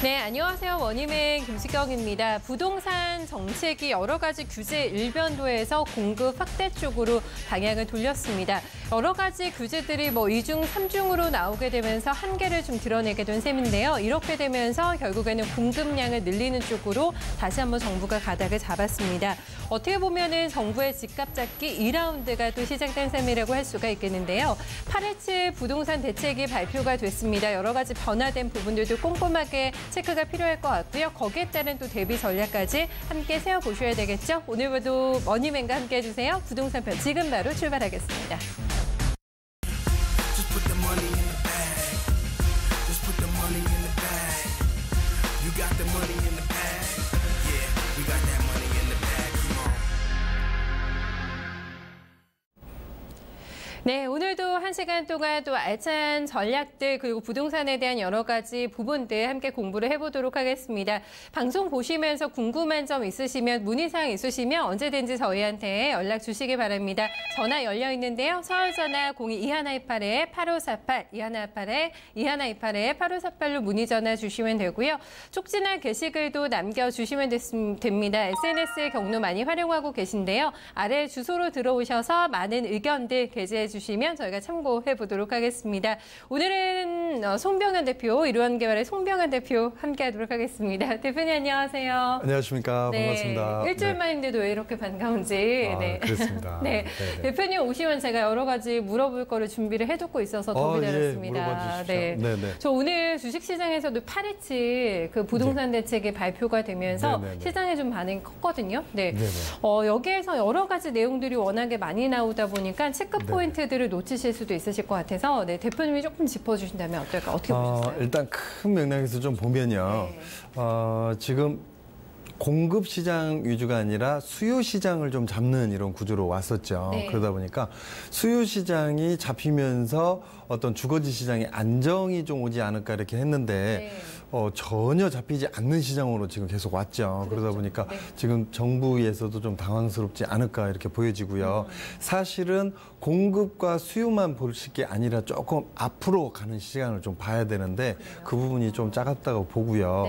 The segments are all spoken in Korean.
네, 안녕하세요. 원희맨 김수경입니다. 부동산 정책이 여러 가지 규제 일변도에서 공급 확대 쪽으로 방향을 돌렸습니다. 여러 가지 규제들이 이중, 삼중으로 나오게 되면서 한계를 좀 드러내게 된 셈인데요. 이렇게 되면서 결국에는 공급량을 늘리는 쪽으로 다시 한번 정부가 가닥을 잡았습니다. 어떻게 보면은 정부의 집값 잡기 2라운드가 또 시작된 셈이라고 할 수가 있겠는데요. 8.17 부동산 대책이 발표가 됐습니다. 여러 가지 변화된 부분들도 꼼꼼하게 체크가 필요할 것 같고요. 거기에 따른 또 대비 전략까지 함께 세워보셔야 되겠죠. 오늘도 머니맨과 함께 해주세요. 부동산 편 지금 바로 출발하겠습니다. 네, 오늘도 1시간 동안 또 알찬 전략들 그리고 부동산에 대한 여러 가지 부분들 함께 공부를 해보도록 하겠습니다. 방송 보시면서 궁금한 점 있으시면 문의사항 있으시면 언제든지 저희한테 연락 주시기 바랍니다. 전화 열려 있는데요. 서울전화 02-2128-8548, 2128-8548로 문의 전화 주시면 되고요. 쪽지나 게시글도 남겨주시면 됩니다. SNS 경로 많이 활용하고 계신데요. 아래 주소로 들어오셔서 많은 의견들 게재해 주시면 저희가 참고해 보도록 하겠습니다. 오늘은 송병현 대표, 이루한개발의 송병현 대표 함께하도록 하겠습니다. 대표님 안녕하세요. 안녕하십니까. 네, 반갑습니다. 일주일 만인데도 왜 이렇게 반가운지. 네. 그렇습니다. 네. 대표님 오시면 제가 여러 가지 물어볼 거를 준비를 해두고 있어서 더 기다렸습니다. 물어봐 주십시오. 네. 저 오늘 주식시장에서도 8.17 그 부동산 대책이 발표가 되면서 시장에 좀 반응이 컸거든요. 여기에서 여러 가지 내용들이 워낙에 많이 나오다 보니까 체크 포인트 들을 놓치실 수도 있으실 것 같아서 대표님이 조금 짚어주신다면 어떨까? 어떻게 보셨어요? 일단 큰 맥락에서 좀 보면요. 지금 공급 시장 위주가 아니라 수요 시장을 좀 잡는 이런 구조로 왔었죠. 그러다 보니까 수요 시장이 잡히면서 어떤 주거지 시장의 안정이 좀 오지 않을까 이렇게 했는데 전혀 잡히지 않는 시장으로 지금 계속 왔죠. 그러다 보니까 지금 정부에서도 좀 당황스럽지 않을까 이렇게 보여지고요. 사실은 공급과 수요만 볼 게 아니라 조금 앞으로 가는 시간을 좀 봐야 되는데 그 부분이 좀 작았다고 보고요.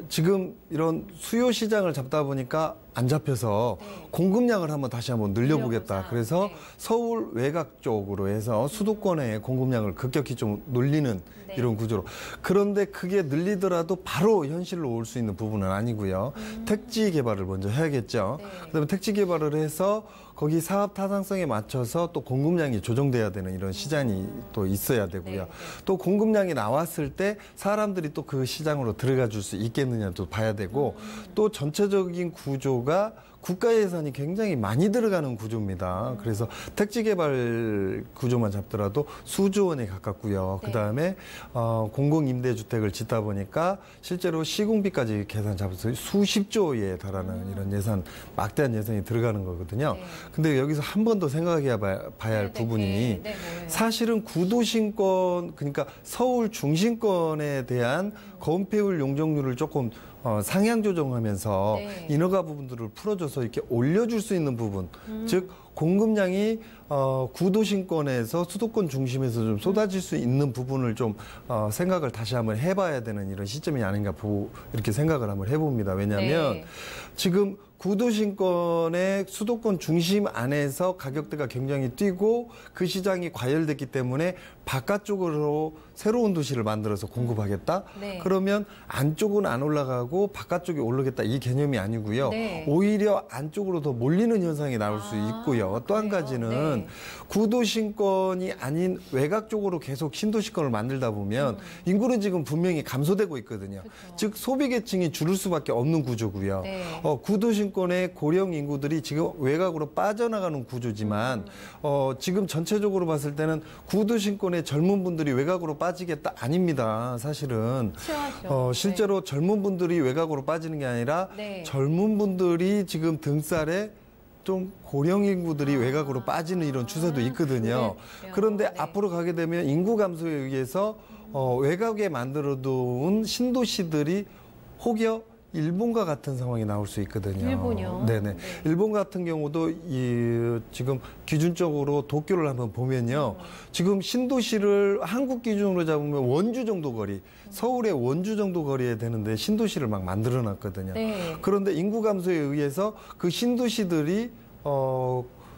지금 이런 수요 시장을 잡다 보니까 안 잡혀서 공급량을 다시 한번 늘려보겠다. 그래서 서울 외곽 쪽으로 해서 수도권의 공급량을 급격히 좀 늘리는 이런 구조로. 그런데 그게 늘리더라도 바로 현실로 올 수 있는 부분은 아니고요. 택지 개발을 먼저 해야겠죠. 그다음에 택지 개발을 해서 거기 사업 타당성에 맞춰서 또 공급량이 조정돼야 되는 이런 시장이 또 있어야 되고요. 또 공급량이 나왔을 때 사람들이 또 그 시장으로 들어가 줄 수 있겠느냐도 봐야 되고 또 전체적인 구조가 국가 예산이 굉장히 많이 들어가는 구조입니다. 그래서 택지 개발 구조만 잡더라도 수조 원에 가깝고요. 그다음에 공공임대주택을 짓다 보니까 실제로 시공비까지 계산 잡아서 수십조에 달하는 이런 예산, 막대한 예산이 들어가는 거거든요. 근데 여기서 한 번 더 생각해 봐야 할 부분이 사실은 구도심권, 그러니까 서울 중심권에 대한 건폐율 용적률을 조금 상향 조정하면서 인허가 부분들을 풀어줘서 이렇게 올려줄 수 있는 부분, 즉 공급량이 구도심권에서 수도권 중심에서 좀 쏟아질 수 있는 부분을 좀 생각을 다시 한번 해봐야 되는 이런 시점이 아닌가 이렇게 생각을 한번 해봅니다. 왜냐하면 지금 구도심권의 수도권 중심 안에서 가격대가 굉장히 뛰고 그 시장이 과열됐기 때문에 바깥쪽으로 새로운 도시를 만들어서 공급하겠다? 그러면 안쪽은 안 올라가고 바깥쪽이 오르겠다 이 개념이 아니고요. 오히려 안쪽으로 더 몰리는 현상이 나올 수 있고요. 또 한 가지는 구도심권이 아닌 외곽 쪽으로 계속 신도시권을 만들다 보면 인구는 지금 분명히 감소되고 있거든요. 즉 소비계층이 줄을 수밖에 없는 구조고요. 구도심권의 고령 인구들이 지금 외곽으로 빠져나가는 구조지만 지금 전체적으로 봤을 때는 구도심권의 젊은 분들이 외곽으로 빠지겠다 아닙니다. 사실은 실제로 젊은 분들이 외곽으로 빠지는 게 아니라 젊은 분들이 지금 등살에 좀 고령 인구들이 외곽으로 빠지는 이런 추세도 있거든요. 그런데 앞으로 가게 되면 인구 감소에 의해서 외곽에 만들어둔 신도시들이 혹여 일본과 같은 상황이 나올 수 있거든요. 일본이요? 네네. 네. 일본 같은 경우도 지금 기준적으로 도쿄를 한번 보면요. 지금 신도시를 한국 기준으로 잡으면 원주 정도 거리, 서울의 원주 정도 거리에 되는데 신도시를 막 만들어 놨거든요. 네. 그런데 인구 감소에 의해서 그 신도시들이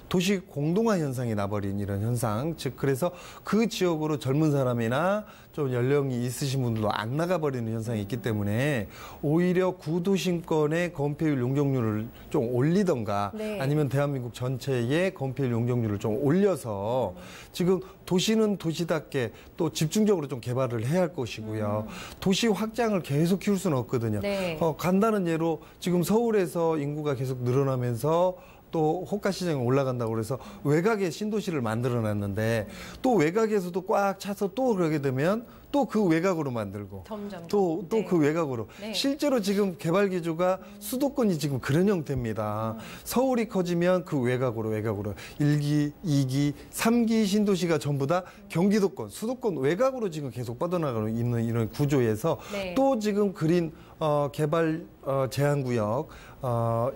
도시 공동화 현상이 나버린 이런 현상. 즉, 그래서 그 지역으로 젊은 사람이나 좀 연령이 있으신 분들도 안 나가버리는 현상이 있기 때문에 오히려 구도심권의 건폐율 용적률을 좀 올리던가 네. 아니면 대한민국 전체의 건폐율 용적률을 좀 올려서 지금 도시는 도시답게 또 집중적으로 좀 개발을 해야 할 것이고요. 도시 확장을 계속 키울 수는 없거든요. 네. 간단한 예로 지금 서울에서 인구가 계속 늘어나면서 또 호가시장이 올라간다고 그래서 외곽에 신도시를 만들어놨는데 또 외곽에서도 꽉 차서 또 그러게 되면 또 그 외곽으로 만들고 또 그 네. 외곽으로 네. 실제로 지금 개발 기조가 수도권이 지금 그런 형태입니다. 서울이 커지면 그 외곽으로 1기, 2기, 3기 신도시가 전부 다 경기도권, 수도권 외곽으로 지금 계속 뻗어나가고 있는 이런 구조에서 네. 또 지금 그린 개발 제한구역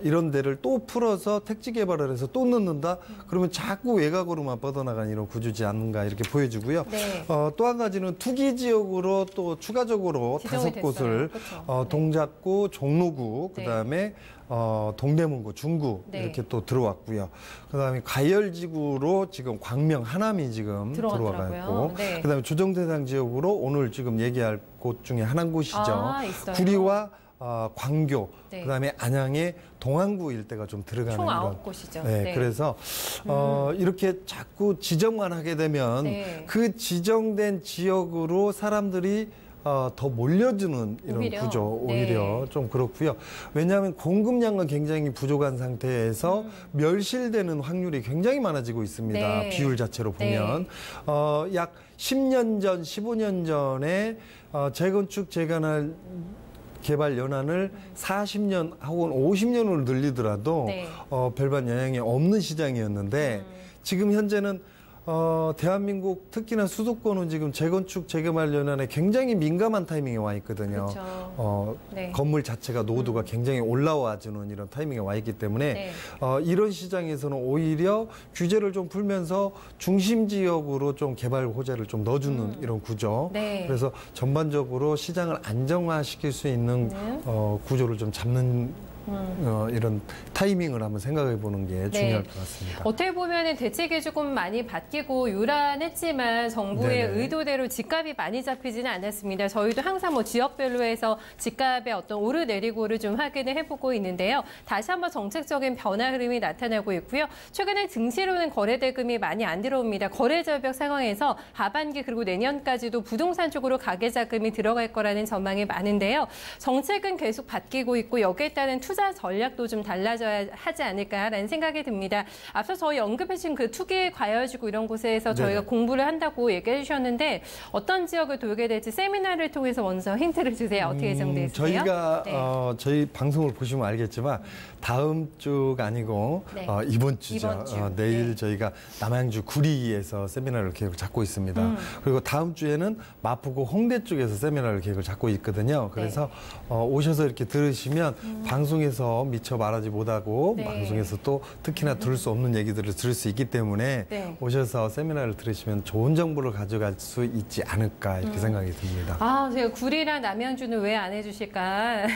이런 데를 또 풀어서 택지 개발을 해서 또 넣는다? 그러면 자꾸 외곽으로만 뻗어나가는 이런 구조지 않는가 이렇게 보여지고요. 네. 또 한 가지는 투기 지역으로 또 추가적으로 5곳을 그렇죠. 동작구, 종로구, 그다음에 동대문구, 중구 네. 이렇게 또 들어왔고요. 그다음에 가열지구로 지금 광명, 하남이 지금 들어와 있고, 네. 그다음에 조정대상 지역으로 오늘 지금 얘기할 곳 중에 한 곳이죠. 구리와 광교, 네. 그다음에 안양의 동안구 일대가 좀 들어가는 총 9곳이죠. 네, 네. 그래서 이렇게 자꾸 지정만 하게 되면 네. 그 지정된 지역으로 사람들이 더 몰려드는 이런 오히려? 구조 오히려 네. 좀 그렇고요. 왜냐하면 공급량은 굉장히 부족한 상태에서 멸실되는 확률이 굉장히 많아지고 있습니다. 네. 비율 자체로 보면 네. 약 10년 전, 15년 전에 재건축 재개발 개발 연한을 40년 혹은 50년으로 늘리더라도 네. 별반 영향이 없는 시장이었는데 지금 현재는 대한민국 특히나 수도권은 지금 재건축 재개발 연한에 굉장히 민감한 타이밍에 와 있거든요. 그렇죠. 네. 건물 자체가 노후도가 굉장히 올라와주는 이런 타이밍에 와 있기 때문에 네. 이런 시장에서는 오히려 규제를 좀 풀면서 중심 지역으로 좀 개발 호재를 좀 넣어주는 이런 구조. 네. 그래서 전반적으로 시장을 안정화시킬 수 있는 구조를 좀 잡는 이런 타이밍을 한번 생각해 보는 게 중요할 것 같습니다. 어떻게 보면 대책이 조금 많이 바뀌고 유란했지만 정부의 네네. 의도대로 집값이 많이 잡히지는 않았습니다. 저희도 항상 뭐 지역별로 해서 집값의 어떤 오르내리고를 좀 확인을 해보고 있는데요. 다시 한번 정책적인 변화 흐름이 나타나고 있고요. 최근에 증시로는 거래 대금이 많이 안 들어옵니다. 거래 절벽 상황에서 하반기 그리고 내년까지도 부동산 쪽으로 가계 자금이 들어갈 거라는 전망이 많은데요. 정책은 계속 바뀌고 있고 여기에 따른 투자 전략도 좀 달라져야 하지 않을까라는 생각이 듭니다. 앞서 저희 언급해주신 그 투기 과열지구 이런 곳에서 저희가 공부를 한다고 얘기해 주셨는데 어떤 지역을 돌게 될지 세미나를 통해서 먼저 힌트를 주세요. 어떻게 예정돼 있으세요? 저희가 네. 저희 방송을 보시면 알겠지만 다음 주가 아니고 네. 이번 주죠. 이번 주. 내일 네. 저희가 남양주 구리에서 세미나를 계획을 잡고 있습니다. 그리고 다음 주에는 마포구 홍대 쪽에서 세미나를 계획을 잡고 있거든요. 그래서 네. 오셔서 이렇게 들으시면 방송에서 미처 말하지 못하고 네. 방송에서 또 특히나 들을 수 없는 얘기들을 들을 수 있기 때문에 네. 오셔서 세미나를 들으시면 좋은 정보를 가져갈 수 있지 않을까 이렇게 생각이 듭니다. 제가 구리랑 남양주는 왜 안 해주실까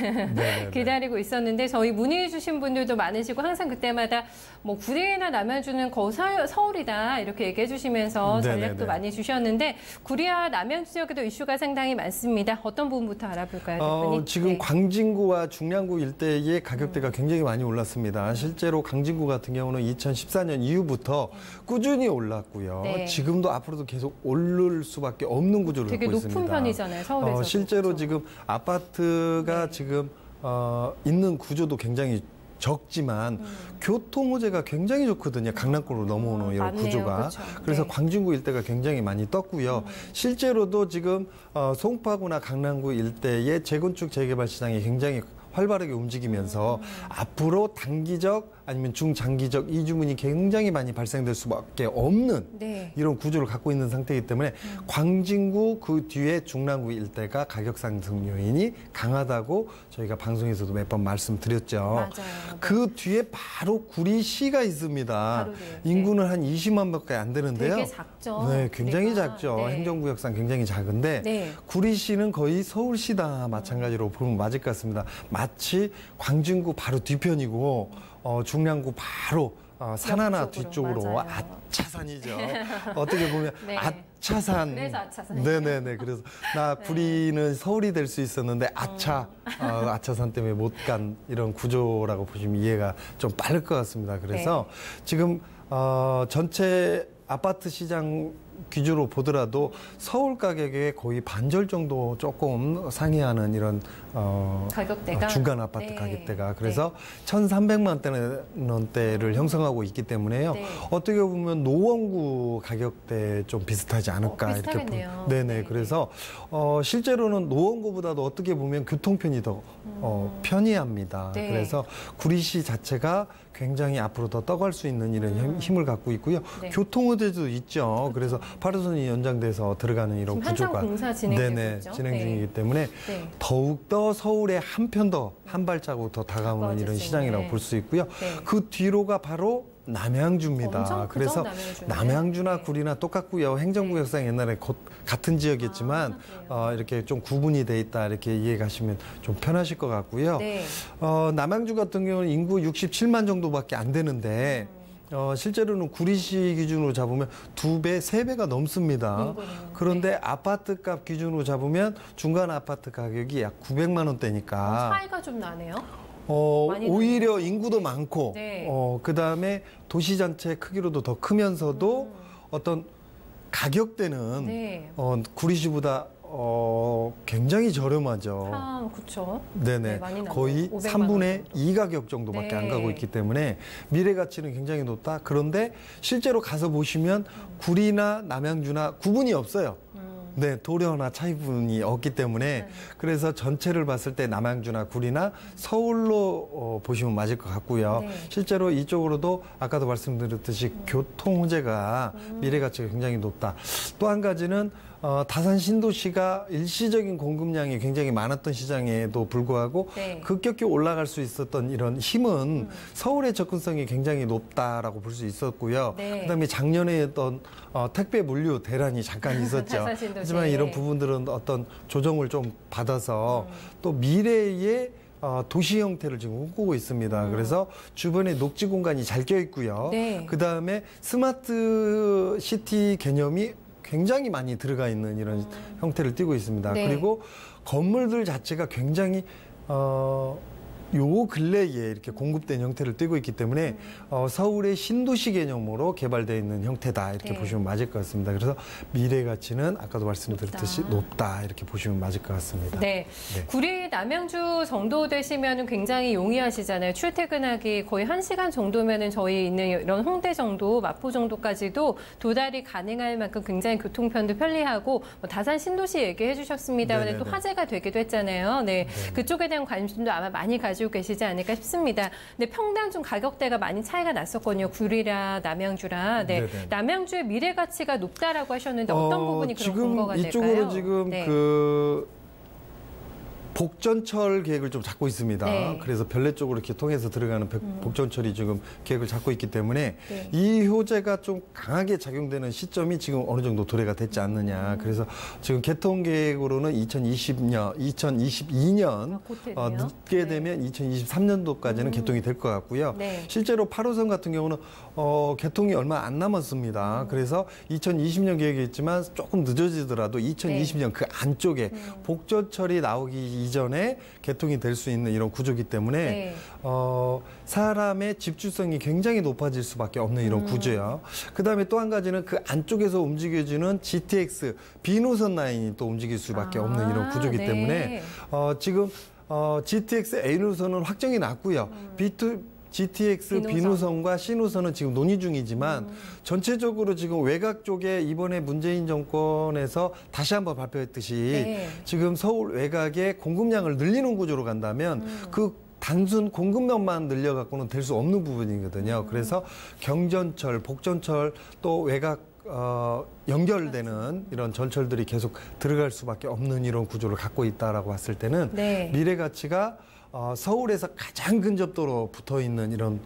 기다리고 있었는데 저희 문의해 주신 분들도 많으시고 항상 그때마다 뭐 구리나 남양주는 거의 서울이다 이렇게 얘기해 주시면서 전략도 많이 주셨는데 구리와 남양주 지역에도 이슈가 상당히 많습니다. 어떤 부분부터 알아볼까요, 대표님? 지금 네. 광진구와 중량구 일대의 가격대가 굉장히 많이 올랐습니다. 실제로 광진구 같은 경우는 2014년 이후부터 꾸준히 올랐고요. 네. 지금도 앞으로도 계속 오를 수밖에 없는 구조를 갖고 있습니다. 되게 높은 편이잖아요, 서울에서. 실제로 그렇죠. 지금 아파트가 네. 지금 있는 구조도 굉장히 적지만 교통 호재가 굉장히 좋거든요. 강남권으로 넘어오는 이런 맞네요. 구조가. 그렇죠. 그래서 네. 광진구 일대가 굉장히 많이 떴고요. 실제로도 지금 송파구나 강남구 일대의 재건축 재개발 시장이 굉장히 활발하게 움직이면서 앞으로 단기적 아니면 중장기적 이주문이 굉장히 많이 발생될 수밖에 없는 네. 이런 구조를 갖고 있는 상태이기 때문에 광진구 그 뒤에 중랑구 일대가 가격 상승 요인이 강하다고 저희가 방송에서도 몇 번 말씀드렸죠. 맞아요. 그 뒤에 바로 구리시가 있습니다. 바로 인구는 한 20만밖에 안 되는데요. 되게 작죠. 네, 굉장히 구리가. 작죠. 네. 행정구역상 굉장히 작은데 네. 구리시는 거의 서울시다 마찬가지로 보면 맞을 것 같습니다. 마치 광진구 바로 뒤편이고 중량구 바로 산 하나 뒤쪽으로 맞아요. 아차산이죠. 어떻게 보면 네. 아차산. 그래서 아차산. 네네네. 그래서 나 구리는 서울이 될 수 있었는데 아차산 때문에 못 간 이런 구조라고 보시면 이해가 좀 빠를 것 같습니다. 그래서 지금 전체 아파트 시장 기준으로 보더라도 서울 가격의 거의 반절 정도 조금 상회하는 이런 가격대가 중간 아파트 네. 가격대가 그래서 1,300만 원대를 형성하고 있기 때문에요. 네. 어떻게 보면 노원구 가격대 좀 비슷하지 않을까 비슷하겠네요. 네네. 네. 그래서 실제로는 노원구보다도 어떻게 보면 교통편이 더 편리합니다. 네. 그래서 구리시 자체가 굉장히 앞으로 더 떠갈 수 있는 이런 힘을 갖고 있고요. 네. 교통의제도 있죠. 그래서 8호선이 연장돼서 들어가는 이런 지금 한창 구조가 공사 진행되고 네네, 있죠. 진행 네. 중이기 때문에 네. 더욱더 서울에 한 편 더 한 발자국 더 다가오는 가까워질 이런 수 시장이라고 있는. 볼 수 있고요. 네. 그 뒤로가 바로 남양주입니다. 엄청 크죠, 그래서 남양주는. 남양주나 네. 구리나 똑같고요. 행정구역상 옛날에 같은 지역이었지만 그래요? 이렇게 좀 구분이 돼 있다 이렇게 이해가시면 좀 편하실 것 같고요. 네. 남양주 같은 경우는 인구 67만 정도밖에 안 되는데 실제로는 구리시 기준으로 잡으면 2배, 3배가 넘습니다. 그런데 아파트값 기준으로 잡으면 중간 아파트 가격이 약 900만 원대니까 차이가 좀 나네요. 오히려 인구도 많고, 네. 그 다음에 도시 전체 크기로도 더 크면서도 어떤 가격대는 네. 구리시보다 굉장히 저렴하죠. 그렇죠. 네네. 네, 많이 나죠. 거의 500만 3분의 2 가격 정도밖에 네. 안 가고 있기 때문에 미래 가치는 굉장히 높다. 그런데 실제로 가서 보시면 구리나 남양주나 구분이 없어요. 네, 도료나 차이분이 없기 때문에 그래서 전체를 봤을 때 남양주나 구리나 서울로 보시면 맞을 것 같고요. 네. 실제로 이쪽으로도 아까도 말씀드렸듯이 교통 호재가 미래 가치가 굉장히 높다. 또 한 가지는 다산 신도시가 일시적인 공급량이 굉장히 많았던 시장에도 불구하고 네. 급격히 올라갈 수 있었던 이런 힘은 서울의 접근성이 굉장히 높다라고 볼 수 있었고요. 네. 그다음에 작년에 어떤 택배 물류 대란이 잠깐 있었죠. 다산 신도시. 하지만 이런 부분들은 어떤 조정을 좀 받아서 또 미래의 도시 형태를 지금 꿈꾸고 있습니다. 그래서 주변에 녹지 공간이 잘 껴 있고요. 네. 그다음에 스마트 시티 개념이 굉장히 많이 들어가 있는 이런 형태를 띠고 있습니다. 네. 그리고 건물들 자체가 굉장히 요 근래에 이렇게 공급된 형태를 띠고 있기 때문에 서울의 신도시 개념으로 개발되어 있는 형태다 이렇게 네. 보시면 맞을 것 같습니다. 그래서 미래 가치는 아까도 말씀드렸듯이 높다 이렇게 보시면 맞을 것 같습니다. 네. 네. 구리 남양주 정도 되시면 굉장히 용이하시잖아요. 출퇴근하기 거의 1시간 정도면은 저희 있는 이런 홍대 정도, 마포 정도까지도 도달이 가능할 만큼 굉장히 교통편도 편리하고 다산 신도시 얘기해 주셨습니다만 네네네. 또 화제가 되기도 했잖아요. 네. 그쪽에 대한 관심도 아마 많이 가지고 계시지 않을까 싶습니다. 근데 평당 좀 가격대가 많이 차이가 났었거든요. 구리라 남양주라. 네. 네네. 남양주의 미래 가치가 높다라고 하셨는데 어떤 부분이 그런 근거가 될까요? 이쪽으로 지금 네. 복전철 계획을 좀 잡고 있습니다. 네. 그래서 별내 쪽으로 이렇게 통해서 들어가는 복전철이 지금 계획을 잡고 있기 때문에 네. 이 효제가 좀 강하게 작용되는 시점이 지금 어느 정도 도래가 됐지 않느냐. 그래서 지금 개통 계획으로는 2022년 곧 되네요. 늦게 되면 2023년도까지는 개통이 될 것 같고요. 네. 실제로 8호선 같은 경우는 개통이 얼마 안 남았습니다. 그래서 2020년 계획이 있지만 조금 늦어지더라도 2020년 그 안쪽에 복전철이 나오기 이전에 개통이 될 수 있는 이런 구조이기 때문에 네. 사람의 집주성이 굉장히 높아질 수밖에 없는 이런 구조예요. 그다음에 또 한 가지는 그 안쪽에서 움직여주는 GTX 비노선 라인이 또 움직일 수밖에 없는 이런 구조이기 네. 때문에 지금 GTX A 노선은 확정이 났고요. GTX B노선과 C노선은 지금 논의 중이지만 전체적으로 지금 외곽 쪽에 이번에 문재인 정권에서 다시 한번 발표했듯이 네. 지금 서울 외곽의 공급량을 늘리는 구조로 간다면 그 단순 공급량만 늘려갖고는 될 수 없는 부분이거든요. 그래서 경전철, 복전철 또 외곽 연결되는 이런 전철들이 계속 들어갈 수밖에 없는 이런 구조를 갖고 있다라고 봤을 때는 네. 미래 가치가 서울에서 가장 근접도로 붙어 있는 이런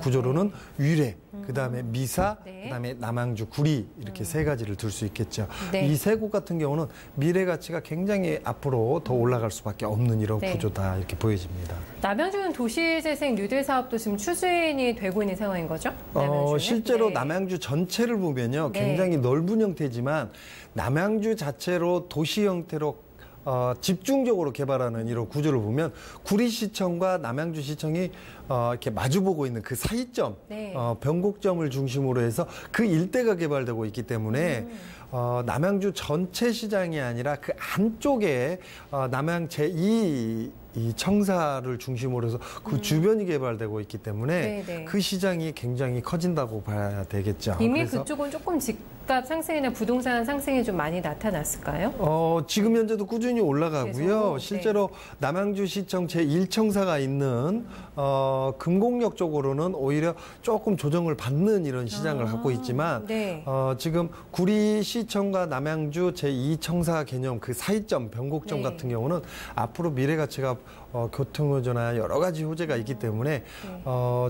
구조로는 위례, 그다음에 미사, 네. 그다음에 남양주, 구리 이렇게 세 가지를 들 수 있겠죠. 네. 이 세 곳 같은 경우는 미래 가치가 굉장히 앞으로 더 올라갈 수밖에 없는 이런 네. 구조다 이렇게 보여집니다. 남양주는 도시재생 뉴딜 사업도 지금 추진이 되고 있는 상황인 거죠? 실제로 네. 남양주 전체를 보면요, 굉장히 네. 넓은 형태지만 남양주 자체로 도시 형태로 집중적으로 개발하는 이런 구조를 보면 구리시청과 남양주시청이 이렇게 마주보고 있는 그 사이점, 네. 변곡점을 중심으로 해서 그 일대가 개발되고 있기 때문에 남양주 전체 시장이 아니라 그 안쪽에 남양 제2 이 청사를 중심으로 해서 그 주변이 개발되고 있기 때문에 네네. 그 시장이 굉장히 커진다고 봐야 되겠죠. 이미 그래서 그쪽은 조금 집값 상승이나 부동산 상승이 좀 많이 나타났을까요? 지금 현재도 꾸준히 올라가고요. 실제로 네. 남양주시청 제1청사가 있는 금곡역 쪽으로는 오히려 조금 조정을 받는 이런 시장을 갖고 있지만 네. 지금 구리시청과 남양주 제2청사 개념 그 사이점 변곡점 네. 같은 경우는 앞으로 미래가치가 교통호재나 여러 가지 호재가 있기 때문에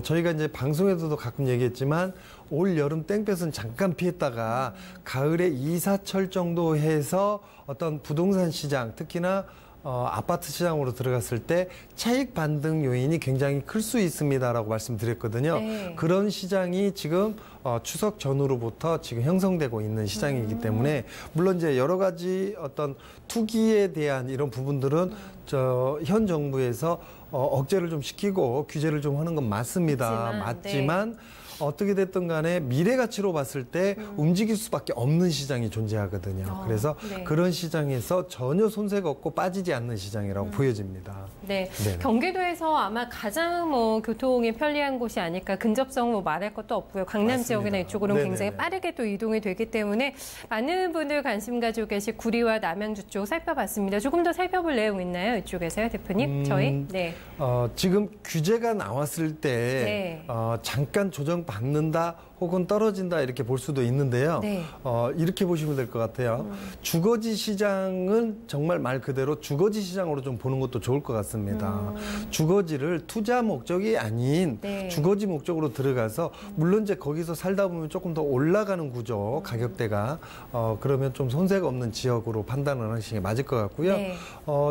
저희가 이제 방송에서도 가끔 얘기했지만 올 여름 땡볕은 잠깐 피했다가 가을에 이사철 정도 해서 어떤 부동산 시장 특히나 아파트 시장으로 들어갔을 때 차익 반등 요인이 굉장히 클 수 있습니다라고 말씀드렸거든요. 네. 그런 시장이 지금 추석 전후로부터 지금 형성되고 있는 시장이기 때문에 물론 이제 여러 가지 어떤 투기에 대한 이런 부분들은 현 정부에서 억제를 좀 시키고 규제를 좀 하는 건 맞습니다. 맞지만 네. 어떻게 됐든 간에 미래 가치로 봤을 때 움직일 수밖에 없는 시장이 존재하거든요. 그래서 네. 그런 시장에서 전혀 손색 없고 빠지지 않는 시장이라고 보여집니다. 네. 네. 경기도에서 아마 가장 교통이 편리한 곳이 아닐까. 근접성 말할 것도 없고요. 강남 맞습니다. 지역이나 이쪽으로는 네네네. 굉장히 빠르게 또 이동이 되기 때문에 많은 분들 관심 가지고 계신 구리와 남양주 쪽 살펴봤습니다. 조금 더 살펴볼 내용 있나요? 이쪽에서요, 대표님? 저희? 네. 지금 규제가 나왔을 때 네. 잠깐 조정 받는다 혹은 떨어진다 이렇게 볼 수도 있는데요. 네. 이렇게 보시면 될 것 같아요. 주거지 시장은 정말 말 그대로 주거지 시장으로 좀 보는 것도 좋을 것 같습니다. 주거지를 투자 목적이 아닌 네. 주거지 목적으로 들어가서 물론 이제 거기서 살다 보면 조금 더 올라가는 구조 가격대가 그러면 좀 손색 없는 지역으로 판단을 하시는 게 맞을 것 같고요. 네.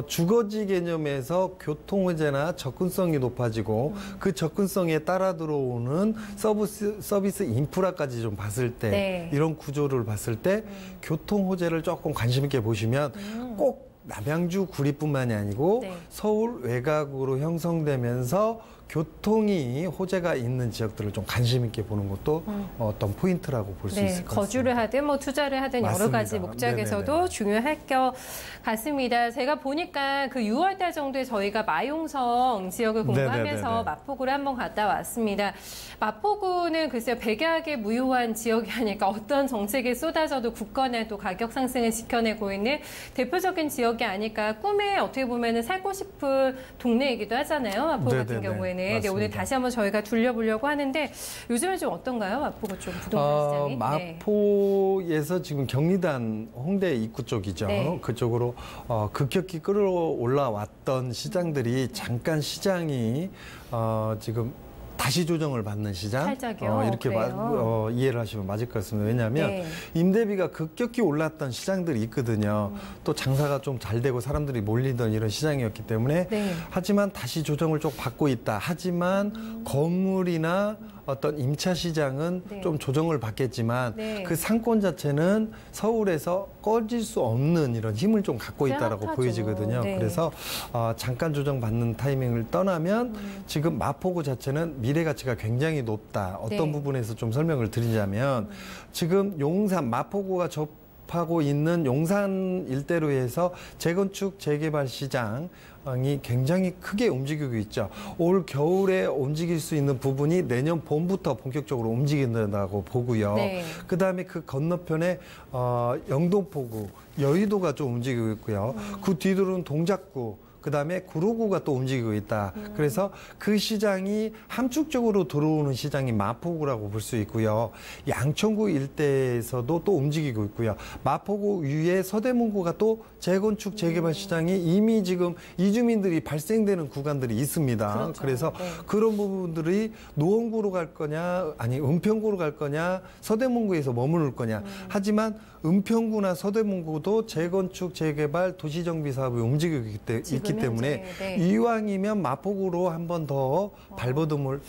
주거지 개념에서 교통호재나 접근성이 높아지고 그 접근성에 따라 들어오는 서비스 인프라까지 좀 봤을 때 네. 이런 구조를 봤을 때 교통 호재를 조금 관심 있게 보시면 꼭 남양주 구리뿐만이 아니고 네. 서울 외곽으로 형성되면서 교통이 호재가 있는 지역들을 좀 관심 있게 보는 것도 어떤 포인트라고 볼 수 있을 것 같습니다. 거주를 하든 투자를 하든 맞습니다. 여러 가지 목적에서도 네네네. 중요할 것 같습니다. 제가 보니까 그 6월달 정도에 저희가 마용성 지역을 공부하면서 마포구를 한번 갔다 왔습니다. 마포구는 글쎄요, 백약에 무효한 지역이 아닐까. 어떤 정책이 쏟아져도 굳건한 또 가격 상승을 지켜내고 있는 대표적인 지역이 아닐까. 꿈에 어떻게 보면 살고 싶은 동네이기도 하잖아요. 마포 같은 경우에는. 네, 오늘 다시 한번 저희가 둘러보려고 하는데 요즘은 좀 어떤가요? 마포구 쪽 부동산 시장이? 마포에서 지금 경리단 홍대 입구 쪽이죠. 네. 그쪽으로 급격히 끌어올라왔던 시장들이 잠깐 시장이 지금 다시 조정을 받는 시장 살짝요? 이렇게 이해를 하시면 맞을 것 같습니다. 왜냐하면 네. 임대비가 급격히 올랐던 시장들이 있거든요. 또 장사가 좀 잘 되고 사람들이 몰리던 이런 시장이었기 때문에 네. 하지만 다시 조정을 좀 받고 있다. 하지만 건물이나 어떤 임차 시장은 네. 좀 조정을 받겠지만 네. 그 상권 자체는 서울에서 꺼질 수 없는 이런 힘을 좀 갖고 있다라고 보여지거든요. 네. 그래서 잠깐 조정받는 타이밍을 떠나면 지금 마포구 자체는 미래 가치가 굉장히 높다. 어떤 네. 부분에서 좀 설명을 드리자면 지금 용산 마포구가 하고 있는 용산 일대로 해서 재건축 재개발 시장이 굉장히 크게 움직이고 있죠. 올 겨울에 움직일 수 있는 부분이 내년 봄부터 본격적으로 움직인다고 보고요. 네. 그다음에 그 건너편에 영등포구, 여의도가 좀 움직이고 있고요. 그 뒤로는 동작구, 그다음에 구로구가 또 움직이고 있다. 그래서 그 시장이 함축적으로 들어오는 시장이 마포구라고 볼 수 있고요. 양천구 일대에서도 또 움직이고 있고요. 마포구 위에 서대문구가 또 재건축 재개발 시장이 이미 지금 이주민들이 발생되는 구간들이 있습니다. 그렇죠. 그래서 네. 그런 부분들이 노원구로 갈 거냐, 아니 은평구로 갈 거냐, 서대문구에서 머무를 거냐. 하지만 은평구나 서대문구도 재건축 재개발 도시정비 사업이 움직이고 있기 때문에 네. 이왕이면 마포구로 한 번 더 발버둥을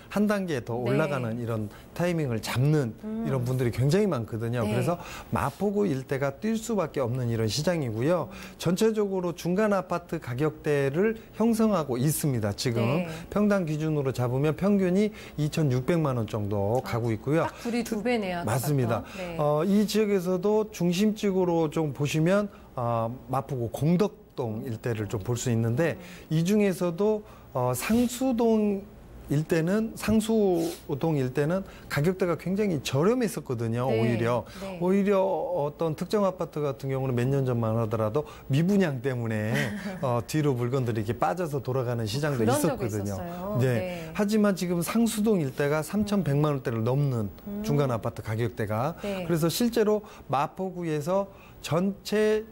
한 단계 더 올라가는 네. 이런 타이밍을 잡는 이런 분들이 굉장히 많거든요. 네. 그래서 마포구 일대가 뛸 수밖에 없는 이런 시장이고요. 전체적으로 중간 아파트 가격대를 형성하고 있습니다. 지금 네. 평당 기준으로 잡으면 평균이 2,600만 원 정도 가고 있고요. 딱 둘이 2배네요. 맞습니다. 네. 이 지역에서도 중심지구로 좀 보시면 마포구 공덕동 일대를 좀 볼 수 있는데 이 중에서도 상수동 일대는 가격대가 굉장히 저렴했었거든요. 네. 오히려 어떤 특정 아파트 같은 경우는 몇 년 전만 하더라도 미분양 때문에 뒤로 물건들이 이렇게 빠져서 돌아가는 시장도 있었거든요. 네. 네. 하지만 지금 상수동 일대가 3,100만 원대를 넘는 중간 아파트 가격대가 네. 그래서 실제로 마포구에서 전체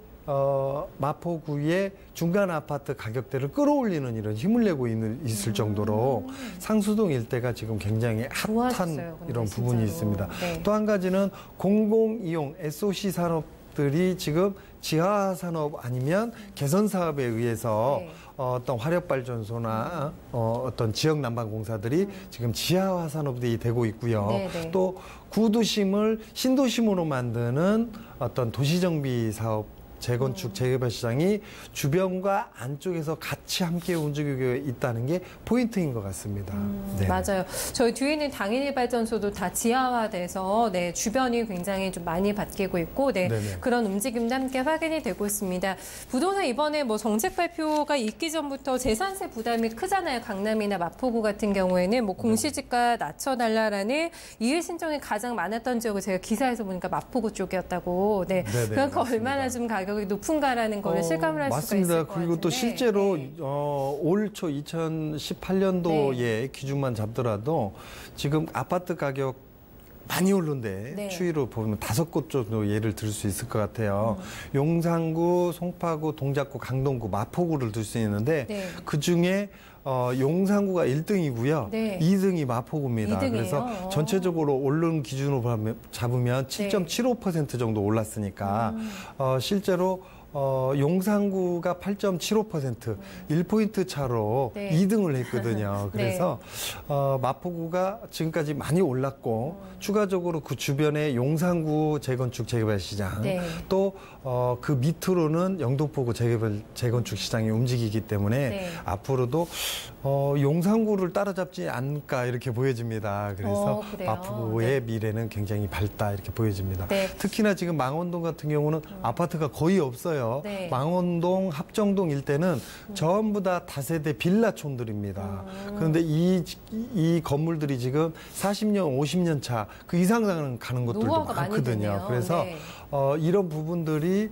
마포구의 중간 아파트 가격대를 끌어올리는 이런 힘을 내고 있을 정도로 상수동 일대가 지금 굉장히 핫한 이런 부분이 있습니다. 네. 또 한 가지는 공공이용 SOC 산업들이 지금 지하 산업 아니면 개선 사업에 의해서 네. 어떤 화력발전소나 어떤 지역 난방공사들이 지금 지하화 산업이 되고 있고요. 네네. 또 구도심을 신도심으로 만드는 어떤 도시정비 사업 재건축, 재개발 시장이 주변과 안쪽에서 같이 함께 움직이고 있다는 게 포인트인 것 같습니다. 네. 맞아요. 저희 뒤에 있는 당인일 발전소도 다 지하화돼서 네, 주변이 굉장히 좀 많이 바뀌고 있고 네, 그런 움직임도 함께 확인이 되고 있습니다. 부동산 이번에 뭐 정책 발표가 있기 전부터 재산세 부담이 크잖아요. 강남이나 마포구 같은 경우에는 뭐 공시지가 낮춰달라라는 이해 신청이 가장 많았던 지역을 제가 기사에서 보니까 마포구 쪽이었다고. 네. 그러니까 얼마나 좀 가격이 높은가라는 걸 실감을 할 수가 있을 것 같은데. 맞습니다. 그리고 또 실제로 네. 올 초 2018년도의 네. 기준만 잡더라도 지금 아파트 가격 많이 오른데 네. 추이로 보면 5곳 정도 예를 들 수 있을 것 같아요. 용산구, 송파구, 동작구, 강동구, 마포구를 들 수 있는데 네. 그중에 용산구가 1등이고요. 네. 2등이 마포구입니다. 2등이에요? 그래서 전체적으로 오른 기준으로 잡으면 7.75% 정도 올랐으니까 실제로 용산구가 8.75% 1포인트 차로 네. 2등을 했거든요. 그래서 네. 마포구가 지금까지 많이 올랐고 추가적으로 그 주변에 용산구 재건축 재개발 시장 네. 또 그 밑으로는 영등포구 재건축 시장이 움직이기 때문에 네. 앞으로도 용산구를 따라잡지 않을까 이렇게 보여집니다. 그래서 마포구의 네. 미래는 굉장히 밝다 이렇게 보여집니다. 네. 특히나 지금 망원동 같은 경우는 아파트가 거의 없어요. 네. 망원동, 합정동 일대는 전부 다 다세대 빌라촌들입니다. 그런데 이 건물들이 지금 40년, 50년 차 그 이상 가는 것들도 많거든요. 그래서 네. 이런 부분들이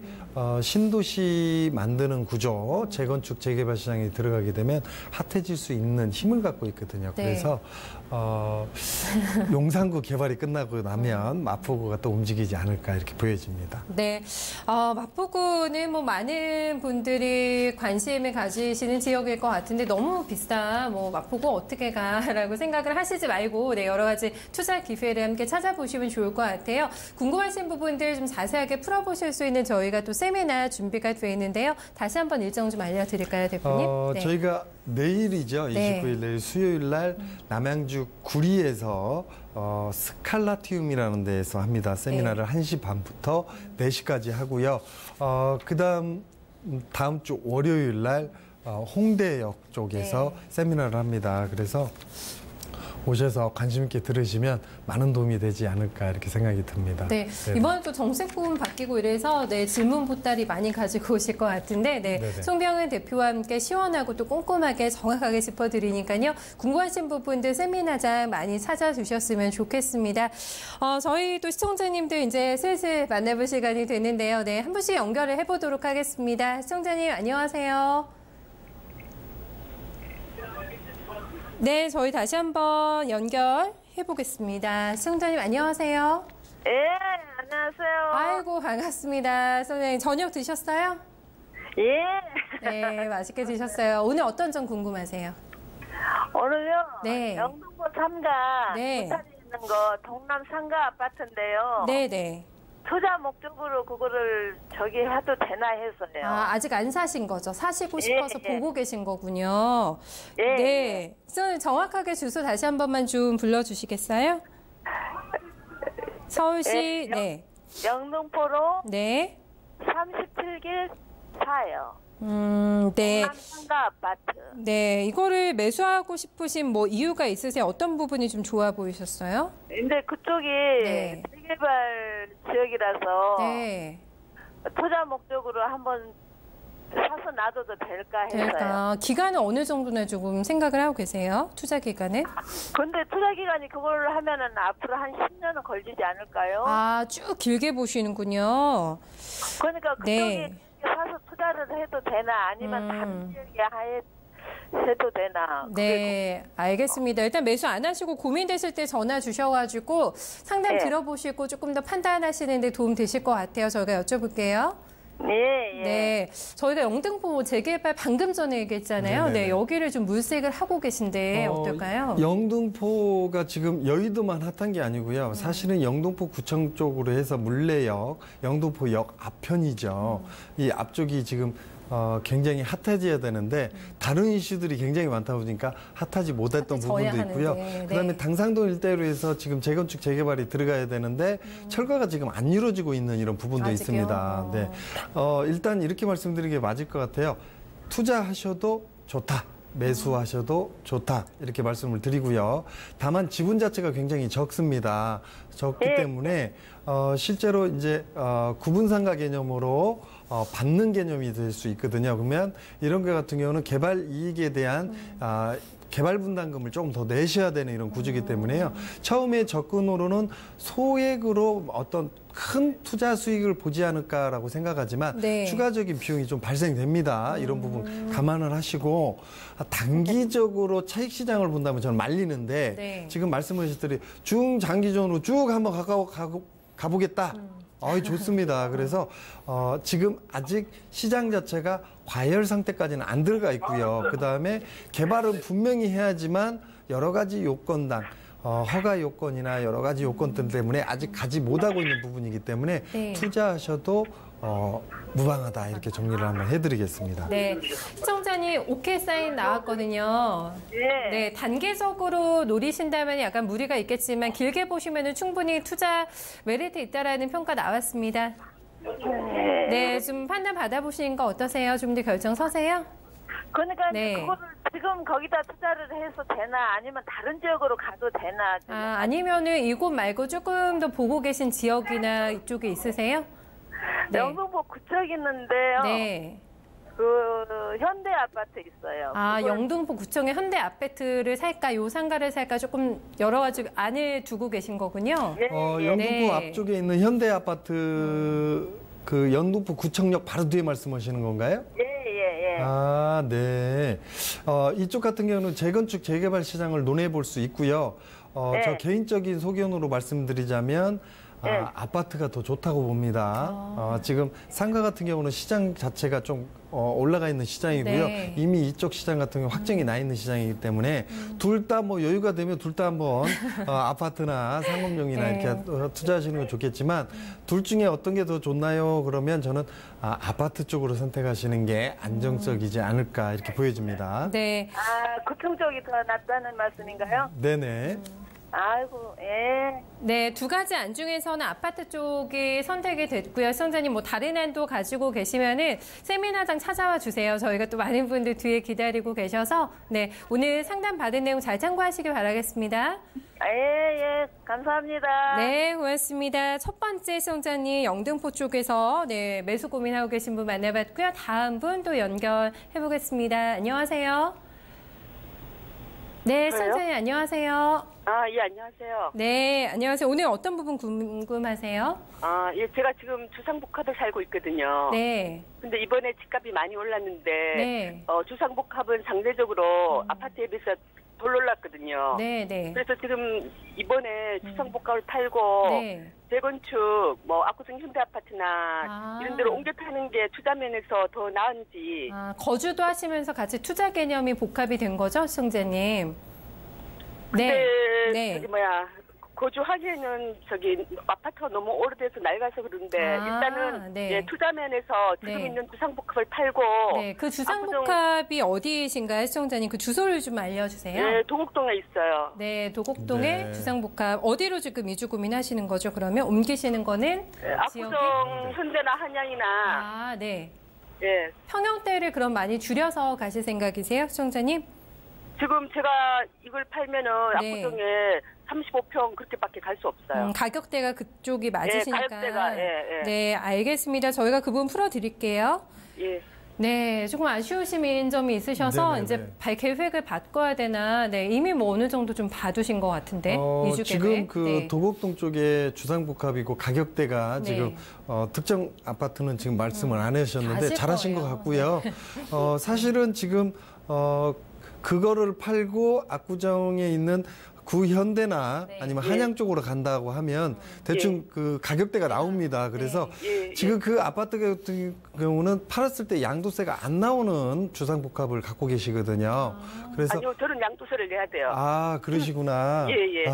신도시 만드는 구조, 재건축, 재개발 시장에 들어가게 되면 핫해질 수 있는 힘을 갖고 있거든요. 네. 그래서 용산구 개발이 끝나고 나면 마포구가 또 움직이지 않을까 이렇게 보여집니다. 네, 마포구는 뭐 많은 분들이 관심을 가지시는 지역일 것 같은데 너무 비싸. 뭐 마포구 어떻게 가라고 생각을 하시지 말고 네, 여러 가지 투자 기회를 함께 찾아보시면 좋을 것 같아요. 궁금하신 부분들 좀 자세하게 풀어보실 수 있는 저희가 또 세미나 준비가 되어 있는데요. 다시 한번 일정 좀 알려드릴까요, 대표님? 네. 저희가 내일이죠. 네. 29일 내일 수요일 날 남양주 구리에서 스칼라티움이라는 데에서 합니다. 세미나를 네. 1시 반부터 4시까지 하고요. 다음 주 월요일 날 홍대역 쪽에서 네. 세미나를 합니다. 그래서 오셔서 관심 있게 들으시면 많은 도움이 되지 않을까 이렇게 생각이 듭니다. 네, 이번에 또 정책 부분 바뀌고 이래서 질문 보따리 많이 가지고 오실 것 같은데 송병은 대표와 함께 시원하고 또 꼼꼼하게 정확하게 짚어드리니까요. 궁금하신 부분들 세미나장 많이 찾아주셨으면 좋겠습니다. 저희 또 시청자님들 이제 슬슬 만나볼 시간이 되는데요. 네, 한 분씩 연결을 해보도록 하겠습니다. 시청자님 안녕하세요. 네, 저희 다시 한번 연결해 보겠습니다. 시청자님 안녕하세요. 예, 안녕하세요. 아이고 반갑습니다. 선생님 저녁 드셨어요? 예. 네, 맛있게 드셨어요. 오늘 어떤 점 궁금하세요? 오늘요. 네. 영등포 3가 네. 부산에 있는 거 동남 상가 아파트인데요. 네네. 투자 목적으로 그거를 해도 되나 해서요. 아직 안 사신 거죠? 사시고 싶어서 보고 계신 거군요. 예. 네. 선생님 정확하게 주소 다시 한 번만 좀 불러주시겠어요? 서울시, 네. 영등포로 네. 37길 4요. 네. 동남 상가 아파트. 네. 이거를 매수하고 싶으신 뭐 이유가 있으세요? 어떤 부분이 좀 좋아 보이셨어요? 근데 그쪽이 네. 재개발 지역이라서 네. 투자 목적으로 한번 사서 놔둬도 될까 해서요. 기간은 어느 정도나 조금 생각을 하고 계세요? 투자 기간은? 근데 투자 기간이 그걸 하면은 앞으로 한 10년은 걸리지 않을까요? 쭉 길게 보시는군요. 그러니까 그쪽에 네. 사서 투자를 해도 되나 아니면 다른 지역에 해도 되나? 네, 알겠습니다. 일단 매수 안 하시고 고민되실 때 전화 주셔가지고 상담 들어보시고 조금 더 판단하시는 데 도움 되실 것 같아요. 저희가 여쭤볼게요. 예. 네, 저희가 영등포 재개발 방금 전에 얘기했잖아요. 네네네. 네, 여기를 좀 물색을 하고 계신데 어떨까요? 영등포가 지금 여의도만 핫한 게 아니고요. 사실은 영등포 구청 쪽으로 해서 물레역, 영등포역 앞편이죠. 이 앞쪽이 지금 굉장히 핫해져야 되는데 다른 이슈들이 굉장히 많다 보니까 핫하지 못했던 부분도 있고요. 그다음에 당상동 일대로 해서 지금 재건축 재개발이 들어가야 되는데 철거가 지금 안 이루어지고 있는 이런 부분도 아직요? 있습니다. 네. 일단 이렇게 말씀드리는 게 맞을 것 같아요. 투자하셔도 좋다. 매수하셔도 좋다 이렇게 말씀을 드리고요. 다만 지분 자체가 굉장히 적습니다. 적기 때문에 실제로 이제 구분상가 개념으로 받는 개념이 될 수 있거든요. 그러면 이런 것 같은 경우는 개발 이익에 대한 개발 분담금을 조금 더 내셔야 되는 이런 구조이기 때문에요. 처음에 접근으로는 소액으로 어떤 큰 투자 수익을 보지 않을까라고 생각하지만 추가적인 비용이 좀 발생됩니다. 이런 부분 감안을 하시고 단기적으로 차익 시장을 본다면 저는 말리는데 지금 말씀하셨더니 중장기적으로 쭉 한번 가보겠다. 좋습니다. 그래서 지금 아직 시장 자체가 과열 상태까지는 안 들어가 있고요. 그다음에 개발은 분명히 해야지만 여러 가지 요건당 허가 요건이나 여러 가지 요건들 때문에 아직 가지 못하고 있는 부분이기 때문에 투자하셔도 무방하다 이렇게 정리를 한번 해드리겠습니다. 네, 시청자님 오케이 사인 나왔거든요. 네, 단계적으로 노리신다면 약간 무리가 있겠지만 길게 보시면 충분히 투자 메리트 있다라는 평가 나왔습니다. 네, 좀 판단 받아보시는 거 어떠세요? 좀 더 결정 서세요? 그러니까 그거를 지금 거기다 투자를 해서 되나 아니면 다른 지역으로 가도 되나? 아니면은 이곳 말고 조금 더 보고 계신 지역이나 이쪽에 있으세요? 영등포 구청 있는데요. 네. 그 현대 아파트 있어요. 영등포 구청의 현대 아파트를 살까, 요 상가를 살까 조금 여러 가지 안을 두고 계신 거군요. 영등포 앞쪽에 있는 현대 아파트 그 영등포 구청역 바로 뒤에 말씀하시는 건가요? 예. 네. 이쪽 같은 경우는 재건축 재개발 시장을 논해 볼 수 있고요. 저 개인적인 소견으로 말씀드리자면 아파트가 더 좋다고 봅니다. 지금 상가 같은 경우는 시장 자체가 좀 올라가 있는 시장이고요. 이미 이쪽 시장 같은 경우 확정이 나 있는 시장이기 때문에 둘 다 뭐 여유가 되면 둘 다 한번 아파트나 상업용이나 이렇게 투자하시는 건 좋겠지만 둘 중에 어떤 게 더 좋나요? 그러면 저는 아파트 쪽으로 선택하시는 게 안정적이지 않을까 이렇게 보여집니다. 네. 구청 쪽이 더 낫다는 말씀인가요? 네네. 아이고, 예. 네, 두 가지 안 중에서는 아파트 쪽이 선택이 됐고요. 시청자님 뭐 다른 안도 가지고 계시면은 세미나장 찾아와 주세요. 저희가 또 많은 분들 뒤에 기다리고 계셔서 네, 오늘 상담 받은 내용 잘 참고하시길 바라겠습니다. 예, 감사합니다. 네, 고맙습니다. 첫 번째 시청자님 영등포 쪽에서 네, 매수 고민하고 계신 분 만나봤고요. 다음 분 또 연결해 보겠습니다. 안녕하세요. 네, 시청자님 안녕하세요. 예, 안녕하세요. 네, 안녕하세요. 오늘 어떤 부분 궁금하세요? 예, 제가 지금 주상복합을 살고 있거든요. 네. 근데 이번에 집값이 많이 올랐는데, 네. 주상복합은 상대적으로 아파트에 비해서 덜 올랐거든요. 네, 네. 그래서 지금 이번에 주상복합을 팔고, 네. 재건축, 압구정 현대아파트나 이런 데로 옮겨 타는 게 투자 면에서 더 나은지. 거주도 하시면서 같이 투자 개념이 복합이 된 거죠, 시청자님? 네. 네. 거주하기에는 아파트가 너무 오래돼서 낡아서 그런데 일단은 네. 예, 투자 면에서 지금 네. 있는 주상복합을 팔고 네, 그 주상복합이 어디이신가요, 시청자님? 그 주소를 좀 알려주세요. 네, 도곡동에 있어요. 네, 도곡동에 네. 주상복합. 어디로 지금 이주 고민하시는 거죠? 그러면 옮기시는 거는 네, 압구정 현대나 한양이나 네. 예. 평형대를 그럼 많이 줄여서 가실 생각이세요, 시청자님? 지금 제가 이걸 팔면은 네. 압구정에 35평 그렇게밖에 갈 수 없어요. 가격대가 그쪽이 맞으시니까. 가격대가, 예. 네, 알겠습니다. 저희가 그 부분 풀어드릴게요. 예. 네, 조금 아쉬우신 점이 있으셔서 네네네. 이제 계획을 바꿔야 되나, 네, 이미 뭐 어느 정도 좀 봐두신 것 같은데, 이주 지금 계획. 네. 도곡동 쪽에 주상복합이고 가격대가 네. 지금 특정 아파트는 지금 말씀을 안 하셨는데 아실 잘하신 거예요. 것 같고요. 사실은 지금 그거를 팔고 압구정에 있는 구현대나 네. 아니면 한양 쪽으로 간다고 하면 대충 그 가격대가 나옵니다. 그래서 지금 그 아파트 같은 경우는 팔았을 때 양도세가 안 나오는 주상복합을 갖고 계시거든요. 그래서 아니요, 저는 양도세를 내야 돼요. 그러시구나. 예.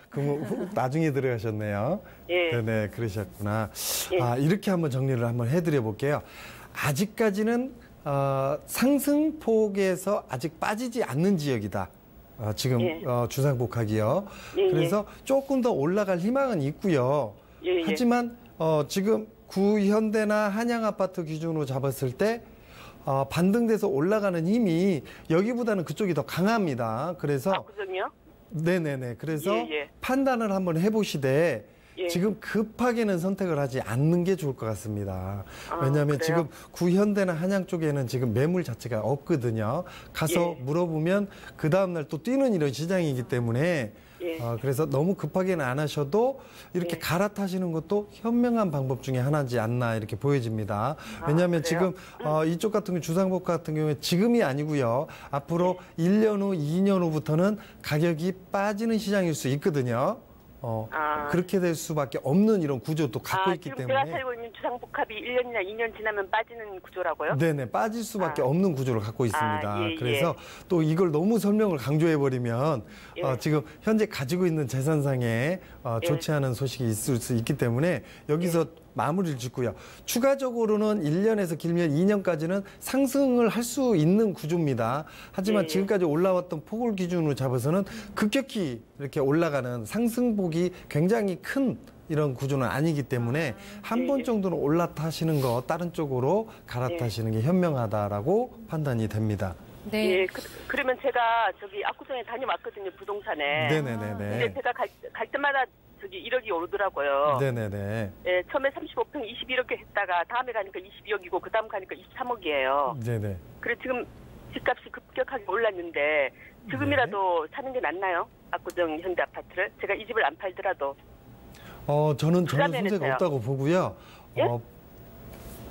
그럼 나중에 들어가셨네요. 예. 네네, 그러셨구나. 예. 이렇게 한번 정리를 한번 해드려 볼게요. 아직까지는 상승폭에서 아직 빠지지 않는 지역이다. 지금 주상복합이요. 그래서 조금 더 올라갈 희망은 있고요. 하지만 지금 구현대나 한양아파트 기준으로 잡았을 때 반등돼서 올라가는 힘이 여기보다는 그쪽이 더 강합니다. 그래서 압구정이요? 네네네. 그래서 판단을 한번 해보시되 지금 급하게는 선택을 하지 않는 게 좋을 것 같습니다. 왜냐하면 지금 구현대나 한양 쪽에는 지금 매물 자체가 없거든요. 가서 물어보면 그 다음날 또 뛰는 이런 시장이기 때문에 그래서 너무 급하게는 안 하셔도 이렇게 갈아타시는 것도 현명한 방법 중에 하나지 않나 이렇게 보여집니다. 왜냐하면 지금 이쪽 같은 경우 주상복합 같은 경우에 지금이 아니고요. 앞으로 1년 후, 2년 후부터는 가격이 빠지는 시장일 수 있거든요. 그렇게 될 수밖에 없는 이런 구조도 갖고 있기 지금 때문에. 제가 살고 있는 주상복합이 1년이나 2년 지나면 빠지는 구조라고요? 네네, 빠질 수밖에 없는 구조를 갖고 있습니다. 예. 그래서 또 이걸 너무 설명을 강조해버리면 지금 현재 가지고 있는 재산상에 좋지 않은 소식이 있을 수 있기 때문에 여기서 마무리를 짓고요. 추가적으로는 1년에서 길면 2년까지는 상승을 할 수 있는 구조입니다. 하지만 지금까지 올라왔던 폭을 기준으로 잡아서는 급격히 이렇게 올라가는 상승폭이 굉장히 큰 이런 구조는 아니기 때문에 한 번 정도는 올라타시는 거 다른 쪽으로 갈아타시는 게 현명하다라고 판단이 됩니다. 네. 예, 그러면 제가 압구정에 다녀왔거든요, 부동산에. 네네네네. 근데 제가 갈 때마다 1억이 오르더라고요. 네네네. 예, 처음에 35평 21억 했다가 다음에 가니까 22억이고 그 다음 가니까 23억이에요. 네네. 그래 지금 집값이 급격하게 올랐는데 지금이라도 사는 게 낫나요? 압구정 현대 아파트를 제가 이 집을 안 팔더라도. 저는 전혀 손색가 없다고 보고요.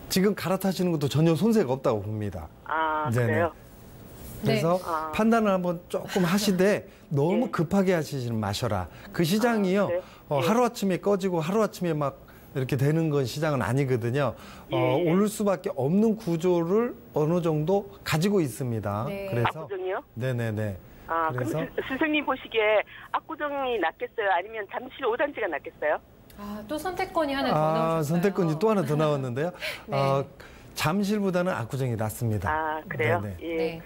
지금 갈아타시는 것도 전혀 손색 없다고 봅니다. 그래요? 그래서 판단을 한번 조금 하시되 너무 급하게 하시지 마셔라. 그 시장이요. 하루아침에 꺼지고 하루아침에 막 이렇게 되는 건 시장은 아니거든요. 오를 수밖에 없는 구조를 어느 정도 가지고 있습니다. 그래서 압구정이요? 네네네. 그래서 그럼 선생님 보시기에 압구정이 낫겠어요? 아니면 잠실 5단지가 낫겠어요? 또 선택권이 하나 더 나오셨어요. 선택권이 또 하나 더 나왔는데요. 잠실보다는 압구정이 낫습니다. 그래요? 네.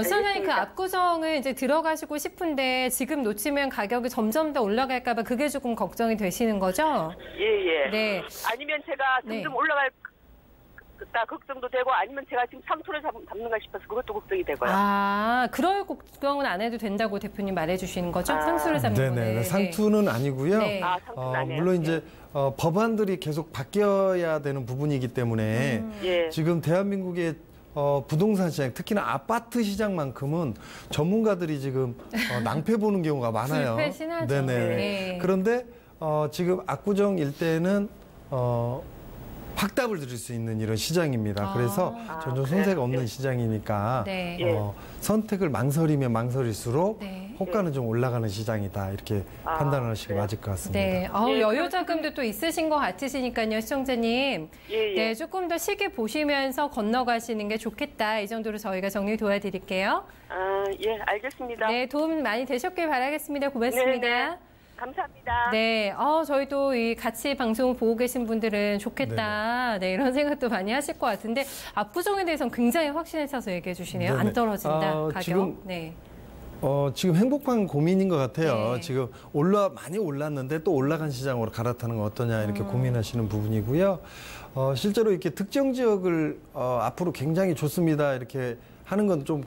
시청자님 그 압구정을 이제 들어가시고 싶은데 지금 놓치면 가격이 점점 더 올라갈까봐 그게 조금 걱정이 되시는 거죠? 예. 네. 아니면 제가 점점 올라갈까 걱정도 되고 아니면 제가 지금 상투를 잡는가 싶어서 그것도 걱정이 되고요. 그럴 걱정은 안 해도 된다고 대표님 말해주시는 거죠? 상수를 잡는 거는. 네네. 상투는 아니고요. 네. 상투는 아니에요. 물론 이제 법안들이 계속 바뀌어야 되는 부분이기 때문에 지금 대한민국의 부동산 시장, 특히나 아파트 시장만큼은 전문가들이 지금 낭패 보는 경우가 많아요. 불패신하죠. 네네. 네. 그런데 지금 압구정 일대는 확답을 드릴 수 있는 이런 시장입니다. 그래서 전혀 손색 없는 시장이니까 네. 선택을 망설이면 망설일수록 호가는 좀 올라가는 시장이다. 이렇게 판단하시기 맞을 것 같습니다. 네. 여유 자금도 또 있으신 것 같으시니까요, 시청자님. 네, 조금 더 시기 보시면서 건너가시는 게 좋겠다. 이 정도로 저희가 정리 도와드릴게요. 알겠습니다. 네, 도움 많이 되셨길 바라겠습니다. 고맙습니다. 네. 감사합니다. 네, 저희도 이 같이 방송 보고 계신 분들은 좋겠다. 네, 이런 생각도 많이 하실 것 같은데 압구정에 대해서는 굉장히 확신에 차서 얘기해 주시네요. 안 떨어진다, 가격. 지금, 지금 행복한 고민인 것 같아요. 지금 많이 올랐는데 또 올라간 시장으로 갈아타는 건 어떠냐 이렇게 고민하시는 부분이고요. 실제로 이렇게 특정 지역을 앞으로 굉장히 좋습니다 이렇게 하는 건 좀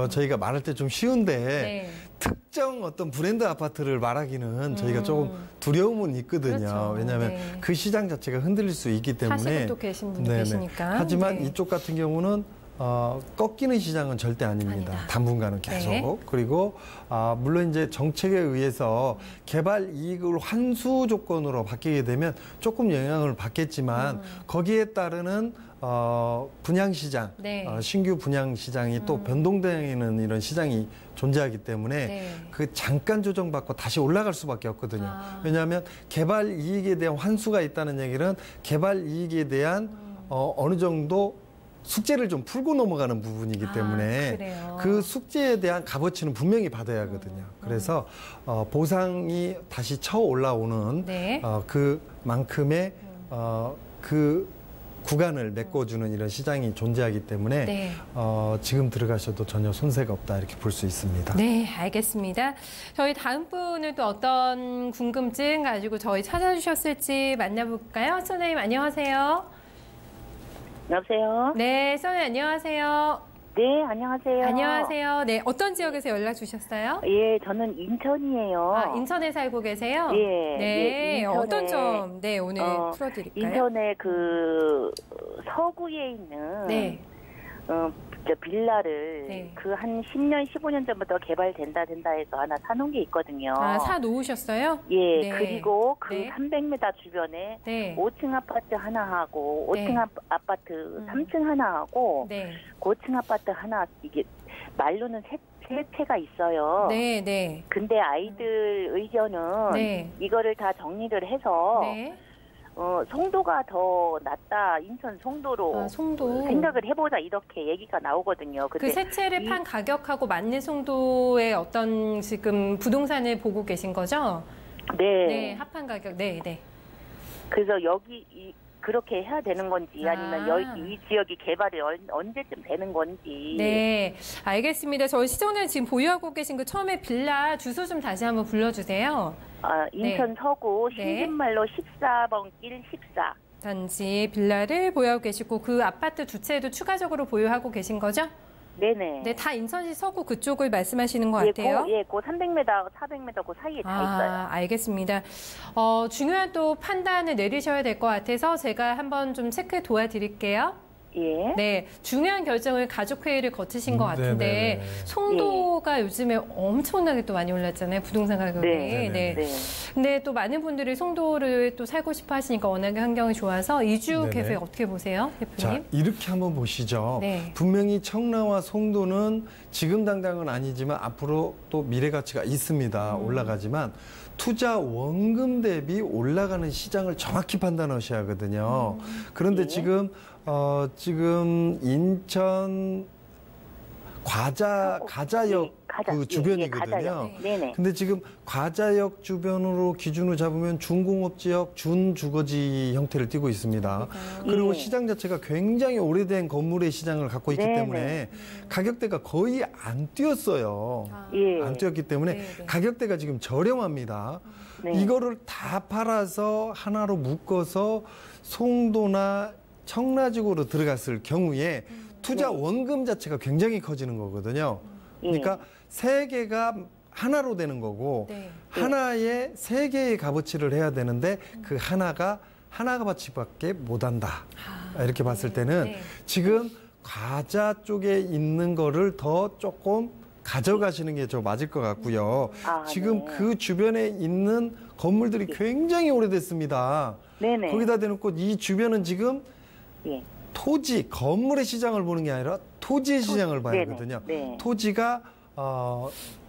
저희가 말할 때 좀 쉬운데 특정 어떤 브랜드 아파트를 말하기는 저희가 조금 두려움은 있거든요. 그렇죠. 왜냐하면 그 시장 자체가 흔들릴 수 있기 때문에. 사실은 또 계신 분도 계시니까. 하지만 이쪽 같은 경우는 꺾이는 시장은 절대 아닙니다. 당분간은 계속. 그리고 물론 이제 정책에 의해서 개발 이익을 환수 조건으로 바뀌게 되면 조금 영향을 받겠지만 거기에 따르는 분양시장, 신규 분양시장이 또 변동되는 이런 시장이 존재하기 때문에 그 잠깐 조정받고 다시 올라갈 수밖에 없거든요. 왜냐하면 개발 이익에 대한 환수가 있다는 얘기는 개발 이익에 대한 어느 정도 숙제를 좀 풀고 넘어가는 부분이기 때문에 그 숙제에 대한 값어치는 분명히 받아야 하거든요. 그래서 보상이 다시 쳐 올라오는 그만큼의 그 구간을 메꿔주는 이런 시장이 존재하기 때문에 지금 들어가셔도 전혀 손색 없다 이렇게 볼 수 있습니다. 네, 알겠습니다. 저희 다음 분은 또 어떤 궁금증 가지고 저희 찾아주셨을지 만나볼까요? 선생님 안녕하세요. 여보세요? 네, 선생님 안녕하세요. 네, 안녕하세요. 안녕하세요. 네, 어떤 지역에서 연락 주셨어요? 예, 저는 인천이에요. 인천에 살고 계세요? 예. 네, 인천에, 어떤 점, 오늘 풀어드릴까요? 인천에 그 서구에 있는 빌라를 그 한 10년, 15년 전부터 개발된다 해서 하나 사놓은 게 있거든요. 사놓으셨어요? 예, 그리고 그 300m 주변에 5층 아파트 하나 하고 5층 아파트 3층 하나 하고 고층 아파트 하나 이게 말로는 세 채가 있어요. 근데 아이들 의견은 이거를 다 정리를 해서 송도가 더 낫다. 인천 송도로 생각을 해보자 이렇게 얘기가 나오거든요. 그 세 채를 판 가격하고 맞는 송도의 어떤 지금 부동산을 보고 계신 거죠? 네, 합판 가격. 네. 그래서 여기 그렇게 해야 되는 건지 아니면 여기 이 지역이 개발이 언제쯤 되는 건지. 네, 알겠습니다. 저희 시청자님 지금 보유하고 계신 그 처음에 빌라 주소 좀 다시 한번 불러주세요. 인천 서구 신진말로 14번 길 14. 단지 빌라를 보유하고 계시고 그 아파트 두 채도 추가적으로 보유하고 계신 거죠? 네네. 네, 다 인천시 서구 그쪽을 말씀하시는 것 같아요. 그 300m, 400m 그 사이에 다 있어요. 알겠습니다. 중요한 또 판단을 내리셔야 될 것 같아서 제가 한번 좀 체크 도와드릴게요. 네, 중요한 결정을 가족회의를 거치신 것 같은데 송도가 요즘에 엄청나게 또 많이 올랐잖아요. 부동산 가격이. 근데 또 많은 분들이 송도를 또 살고 싶어 하시니까 워낙에 환경이 좋아서 이주 계획 어떻게 보세요, 대표님? 자, 이렇게 한번 보시죠. 분명히 청라와 송도는 지금 당장은 아니지만 앞으로 또 미래 가치가 있습니다. 올라가지만 투자 원금 대비 올라가는 시장을 정확히 판단하셔야 하거든요. 그런데 지금 인천 가자역 그 주변이거든요. 네네. 근데 지금 과자역 주변으로 기준으로 잡으면 준공업지역, 준주거지 형태를 띠고 있습니다. 그리고 시장 자체가 굉장히 오래된 건물의 시장을 갖고 있기 때문에 가격대가 거의 안 뛰었어요. 안 뛰었기 때문에 가격대가 지금 저렴합니다. 이거를 다 팔아서 하나로 묶어서 송도나 청라지구로 들어갔을 경우에 투자 원금 자체가 굉장히 커지는 거거든요. 그러니까 세 개가 하나로 되는 거고 하나에 세 개의 값어치를 해야 되는데 그 하나가 값어치밖에 못한다. 이렇게 봤을 때는 지금 과자 쪽에 있는 거를 더 조금 가져가시는 게 저 맞을 것 같고요. 지금 그 주변에 있는 건물들이 굉장히 오래됐습니다. 거기다 대놓고 이 주변은 지금 토지, 건물의 시장을 보는 게 아니라 토지의 시장을 봐야 하거든요. 토지가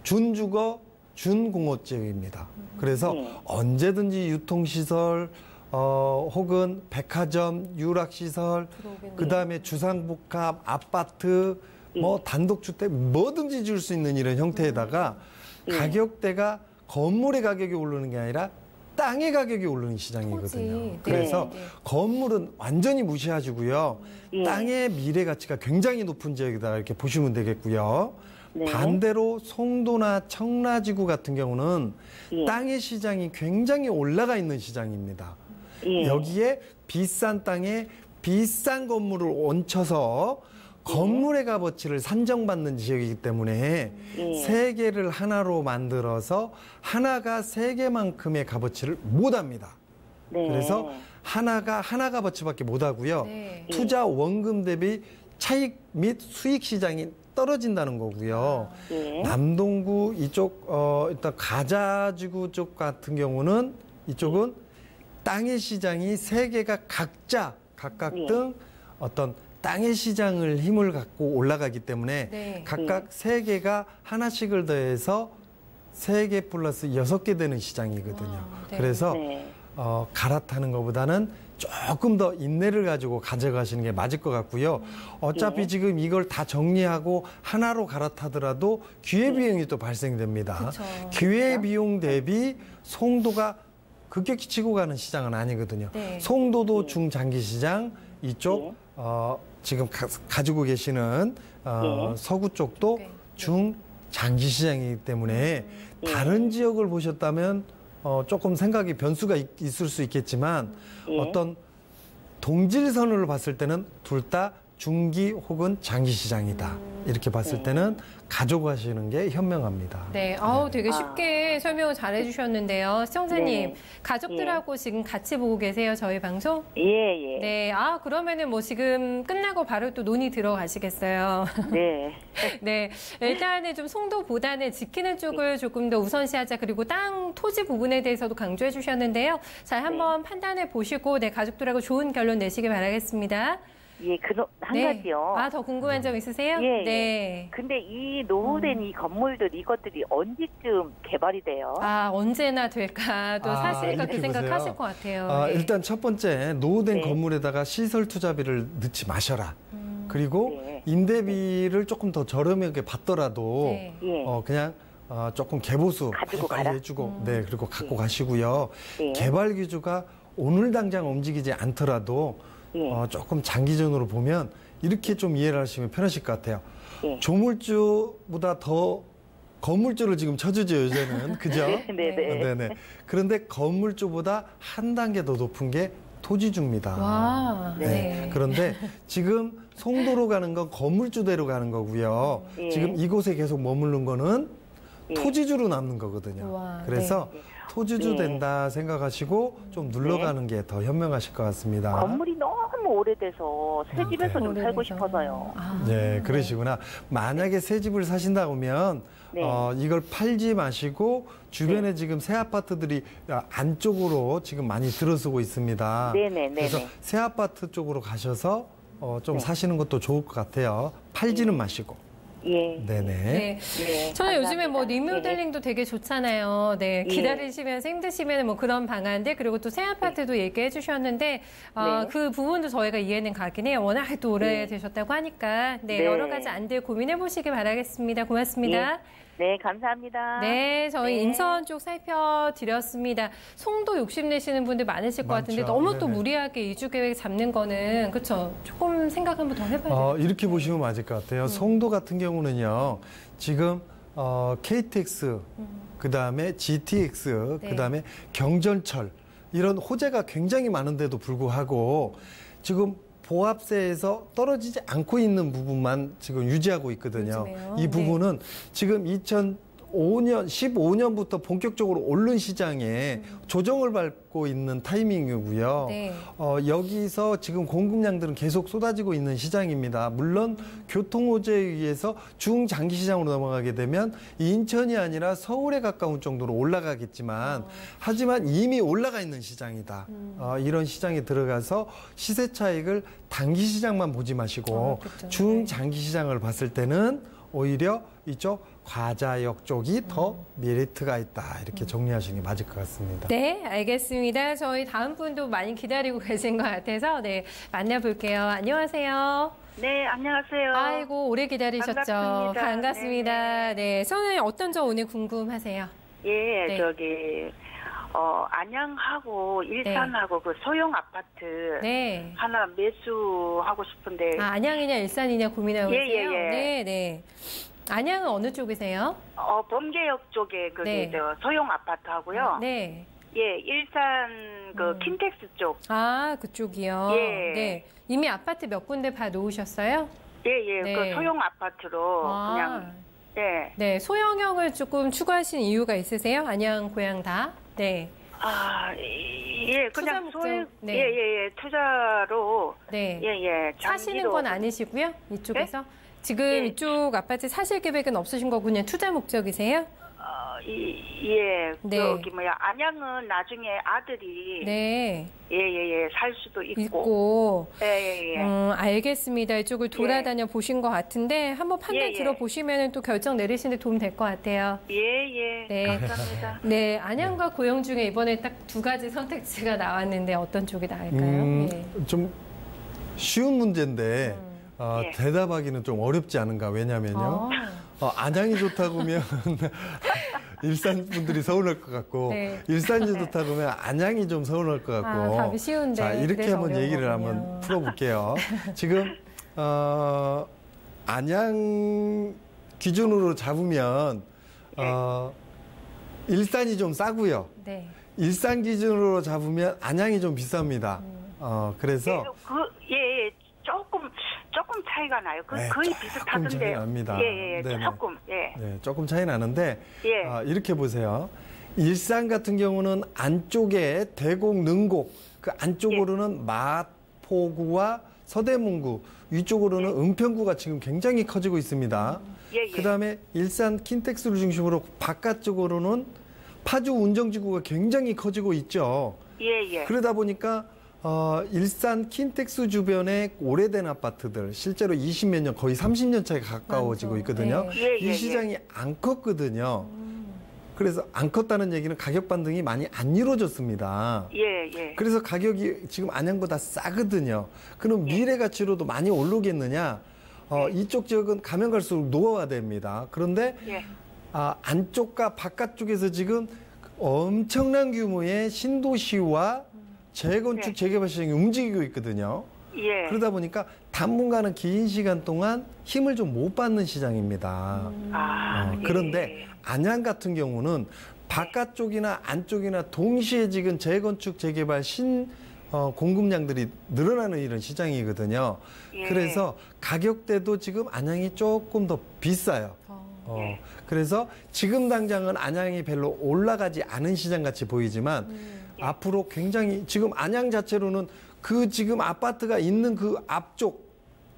준주거, 준공업지역입니다. 그래서 언제든지 유통시설, 혹은 백화점, 유락시설, 그다음에 주상복합, 아파트, 뭐 단독주택 뭐든지 줄 수 있는 이런 형태에다가 가격대가 건물의 가격이 오르는 게 아니라 땅의 가격이 오르는 시장이거든요. 그래서 건물은 완전히 무시하시고요. 땅의 미래 가치가 굉장히 높은 지역이다 이렇게 보시면 되겠고요. 반대로 송도나 청라지구 같은 경우는 땅의 시장이 굉장히 올라가 있는 시장입니다. 여기에 비싼 땅에 비싼 건물을 얹혀서 건물의 값어치를 산정받는 지역이기 때문에 세 개를 하나로 만들어서 하나가 세 개만큼의 값어치를 못합니다. 그래서 하나 값어치밖에 못하고요. 투자 원금 대비 차익 및 수익 시장이 떨어진다는 거고요. 남동구 이쪽 일단 가자지구 쪽 같은 경우는 이쪽은 땅의 시장이 세 개가 각각 등 어떤 땅의 시장을 힘을 갖고 올라가기 때문에 각각 세 개가 하나씩을 더해서 3개 플러스 6개 되는 시장이거든요. 그래서 갈아타는 것보다는 조금 더 인내를 가지고 가져가시는 게 맞을 것 같고요. 어차피 지금 이걸 다 정리하고 하나로 갈아타더라도 기회비용이 또 발생됩니다. 기회비용 대비 송도가 급격히 치고 가는 시장은 아니거든요. 송도도 중장기 시장, 이쪽 지금 가지고 계시는 서구 쪽도 중장기 시장이기 때문에 다른 지역을 보셨다면 조금 생각이 변수가 있을 수 있겠지만 어떤 동질선을 봤을 때는 둘 다 중기 혹은 장기 시장이다. 이렇게 봤을 때는 가져가시는 게 현명합니다. 되게 쉽게 설명을 잘 해주셨는데요. 시청자님, 가족들하고 지금 같이 보고 계세요, 저희 방송? 예. 그러면은 뭐 지금 끝나고 바로 또 논의 들어가시겠어요? 네. 일단은 좀 송도보다는 지키는 쪽을 조금 더 우선시하자. 그리고 땅, 토지 부분에 대해서도 강조해 주셨는데요. 잘 한번 판단해 보시고, 가족들하고 좋은 결론 내시길 바라겠습니다. 한 가지요. 더 궁금한 점 있으세요? 근데 이 노후된 이 건물들, 이것들이 언제쯤 개발이 돼요? 언제나 될까? 또 사실 그렇게 생각하실 것 같아요. 일단 첫 번째, 노후된 건물에다가 시설 투자비를 넣지 마셔라. 그리고 임대비를 조금 더 저렴하게 받더라도 그냥 조금 개보수 빨리 해주고 그리고 갖고 가시고요. 개발 기조가 오늘 당장 움직이지 않더라도 조금 장기전으로 보면 이렇게 좀 이해를 하시면 편하실 것 같아요. 조물주보다 더 건물주를 지금 쳐주죠, 요새는. 그죠? 네네. 그런데 건물주보다 한 단계 더 높은 게 토지주입니다. 그런데 지금 송도로 가는 건 건물주대로 가는 거고요. 지금 이곳에 계속 머무른 거는 토지주로 남는 거거든요. 그래서 토지주 된다 생각하시고 좀 눌러가는 게 더 현명하실 것 같습니다. 건물이 너무 오래돼서 새 집에서 좀 살고 싶어서요. 그러시구나. 만약에 새 집을 사신다고 하면 이걸 팔지 마시고 주변에 지금 새 아파트들이 안쪽으로 지금 많이 들어서고 있습니다. 그래서 새 아파트 쪽으로 가셔서 좀 사시는 것도 좋을 것 같아요. 팔지는 마시고. 저는 요즘에 뭐 리모델링도 되게 좋잖아요. 기다리시면서 힘드시면 뭐 그런 방안들, 그리고 또 새 아파트도 얘기해 주셨는데 그 부분도 저희가 이해는 가긴 해요. 워낙 또 오래되셨다고 하니까 여러 가지 안들 고민해 보시길 바라겠습니다. 고맙습니다. 네, 감사합니다. 네, 저희 인천 쪽 살펴드렸습니다. 송도 욕심내시는 분들 많으실 것 같은데 너무 또 무리하게 이주 계획 잡는 거는 그렇죠. 조금 생각 한번 더 해봐야 돼요. 이렇게 보시면 맞을 것 같아요. 송도 같은 경우는요. 지금 KTX, 그다음에 GTX, 그다음에 경전철 이런 호재가 굉장히 많은데도 불구하고 지금 보합세에서 떨어지지 않고 있는 부분만 지금 유지하고 있거든요. 요즘에요. 이 부분은 지금 15년부터 본격적으로 오른 시장에 조정을 밟고 있는 타이밍이고요. 여기서 지금 공급량들은 계속 쏟아지고 있는 시장입니다. 물론 교통호재에 의해서 중장기 시장으로 넘어가게 되면 인천이 아니라 서울에 가까운 정도로 올라가겠지만 하지만 이미 올라가 있는 시장이다. 이런 시장에 들어가서 시세 차익을 단기 시장만 보지 마시고 중장기 시장을 봤을 때는 오히려 이쪽 과자역 쪽이 더 메리트가 있다. 이렇게 정리하시는 게 맞을 것 같습니다. 네, 알겠습니다. 저희 다음 분도 많이 기다리고 계신 것 같아서 만나볼게요. 안녕하세요. 네, 안녕하세요. 아이고, 오래 기다리셨죠. 반갑습니다. 네, 선생님 어떤 점 오늘 궁금하세요? 예, 저기 안양하고 일산하고 그 소형 아파트 하나 매수하고 싶은데. 안양이냐 일산이냐 고민하고 계세요? 네. 안양은 어느 쪽이세요? 범계역 쪽에 저 소형 아파트 하고요. 네. 예, 일산 그 킨텍스 쪽. 그쪽이요. 네. 이미 아파트 몇 군데 봐 놓으셨어요? 예. 그 소형 아파트로 그냥. 네, 소형형을 조금 추구하신 이유가 있으세요? 안양, 고양 다? 네. 그냥 투자로. 사시는 건 아니시고요? 이쪽에서? 지금 이쪽 아파트 사실 계획은 없으신 거군요. 투자 목적이세요? 여기 안양은 나중에 아들이 살 수도 있고. 알겠습니다. 이쪽을 돌아다녀 보신 것 같은데 한번 판단 들어보시면 또 결정 내리시는 데 도움 될 것 같아요. 네. 감사합니다. 네, 안양과 고영 중에 이번에 딱 두 가지 선택지가 나왔는데 어떤 쪽이 나을까요? 좀 쉬운 문제인데 대답하기는 좀 어렵지 않은가. 왜냐면요. 안양이 좋다고 하면 일산 분들이 서운할 것 같고 일산이 좋다고 하면 안양이 좀 서운할 것 같고. 답이 쉬운데. 자, 이렇게 한번 얘기를 한번 풀어볼게요. 지금 안양 기준으로 잡으면 일산이 좀 싸고요. 일산 기준으로 잡으면 안양이 좀 비쌉니다. 그래서 조금 차이가 나요. 거의 비슷하던데. 조금 차이 납니다. 조금. 조금 차이 나는데 이렇게 보세요. 일산 같은 경우는 안쪽에 대곡, 능곡 그 안쪽으로는 마포구와 서대문구 위쪽으로는 은평구가 지금 굉장히 커지고 있습니다. 그다음에 일산 킨텍스를 중심으로 바깥쪽으로는 파주 운정지구가 굉장히 커지고 있죠. 그러다 보니까 일산 킨텍스 주변의 오래된 아파트들 실제로 20몇 년 거의 30년 차에 가까워지고 있거든요. 이 시장이 안 컸거든요. 그래서 안 컸다는 얘기는 가격 반등이 많이 안 이루어졌습니다. 그래서 가격이 지금 안양보다 싸거든요. 그럼 미래 가치로도 많이 오르겠느냐? 이쪽 지역은 가면 갈수록 노후화됩니다. 그런데 안쪽과 바깥쪽에서 지금 엄청난 규모의 신도시와 재건축, 재개발 시장이 움직이고 있거든요. 그러다 보니까 당분간은 긴 시간 동안 힘을 좀 못 받는 시장입니다. 그런데 안양 같은 경우는 바깥쪽이나 안쪽이나 동시에 지금 재건축, 재개발 공급량들이 늘어나는 이런 시장이거든요. 그래서 가격대도 지금 안양이 조금 더 비싸요. 그래서 지금 당장은 안양이 별로 올라가지 않은 시장 같이 보이지만 앞으로 굉장히 지금 안양 자체로는 그 지금 아파트가 있는 그 앞쪽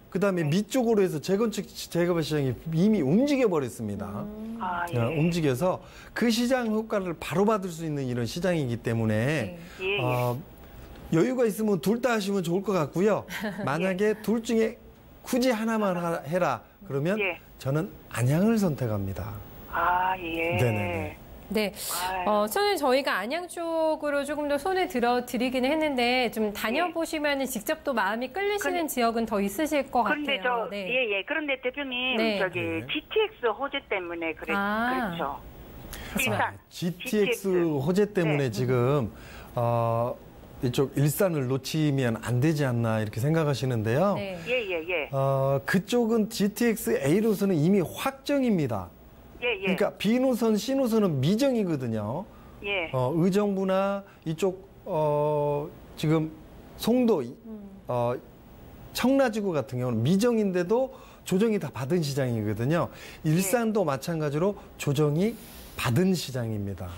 그다음에 밑쪽으로 해서 재건축 재개발 시장이 이미 움직여 버렸습니다. 움직여서 그 시장 효과를 바로 받을 수 있는 이런 시장이기 때문에 여유가 있으면 둘 다 하시면 좋을 것 같고요. 만약에 둘 중에 굳이 하나만 해라 그러면 저는 안양을 선택합니다. 네네네. 네. 저는 저희가 안양 쪽으로 조금 더 손을 들어드리기는 했는데 좀 다녀보시면 직접 또 마음이 끌리시는 지역은 더 있으실 것 그런데 같아요. 예. 그런데 대표님 저기 GTX 호재 때문에 그렇죠. 일단 GTX 호재 때문에 지금 이쪽 일산을 놓치면 안 되지 않나 이렇게 생각하시는데요. 예. 그쪽은 GTX A 노선은 이미 확정입니다. 예. 그러니까 B 노선, C 노선은 미정이거든요. 예. 의정부나 이쪽 지금 송도, 청라지구 같은 경우는 미정인데도 조정이 다 받은 시장이거든요. 일산도 마찬가지로 조정이 받은 시장입니다.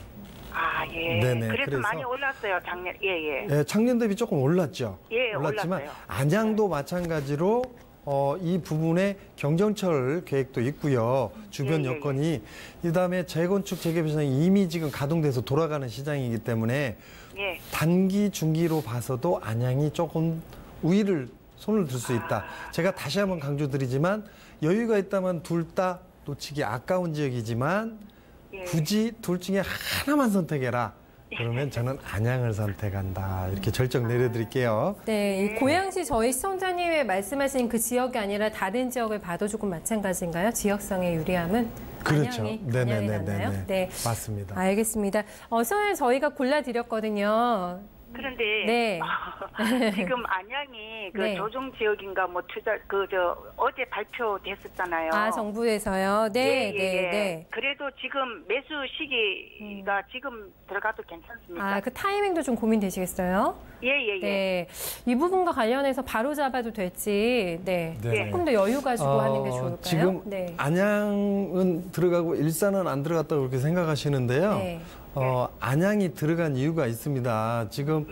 예. 네네. 그래서 많이 올랐어요, 작년. 예. 예, 작년 대비 조금 올랐죠. 예, 올랐지만 올랐어요. 안양도 마찬가지로 이 부분에 경정철 계획도 있고요. 주변 여건이 그다음에 재건축 재개발 시장이 이미 지금 가동돼서 돌아가는 시장이기 때문에 단기 중기로 봐서도 안양이 조금 우위를 손을 들 수 있다. 제가 다시 한번 강조드리지만 여유가 있다면 둘 다 놓치기 아까운 지역이지만 굳이 둘 중에 하나만 선택해라. 그러면 저는 안양을 선택한다. 이렇게 결정 내려드릴게요. 네, 이 고양시 저희 시청자님의 말씀하신 그 지역이 아니라 다른 지역을 봐도 조금 마찬가지인가요? 지역성의 유리함은? 그렇죠. 안양이 네네네. 네, 맞습니다. 알겠습니다. 선을 저희가 골라드렸거든요. 그런데 지금 안양이 그 조정 지역인가 뭐 투자 어제 발표됐었잖아요. 정부에서요. 네. 그래도 지금 매수 시기가 지금 들어가도 괜찮습니까? 그 타이밍도 좀 고민되시겠어요? 예. 네. 이 부분과 관련해서 바로 잡아도 될지 조금 더 여유 가지고 하는 게 좋을까요? 지금 안양은 들어가고 일산은 안 들어갔다고 그렇게 생각하시는데요. 안양이 들어간 이유가 있습니다. 지금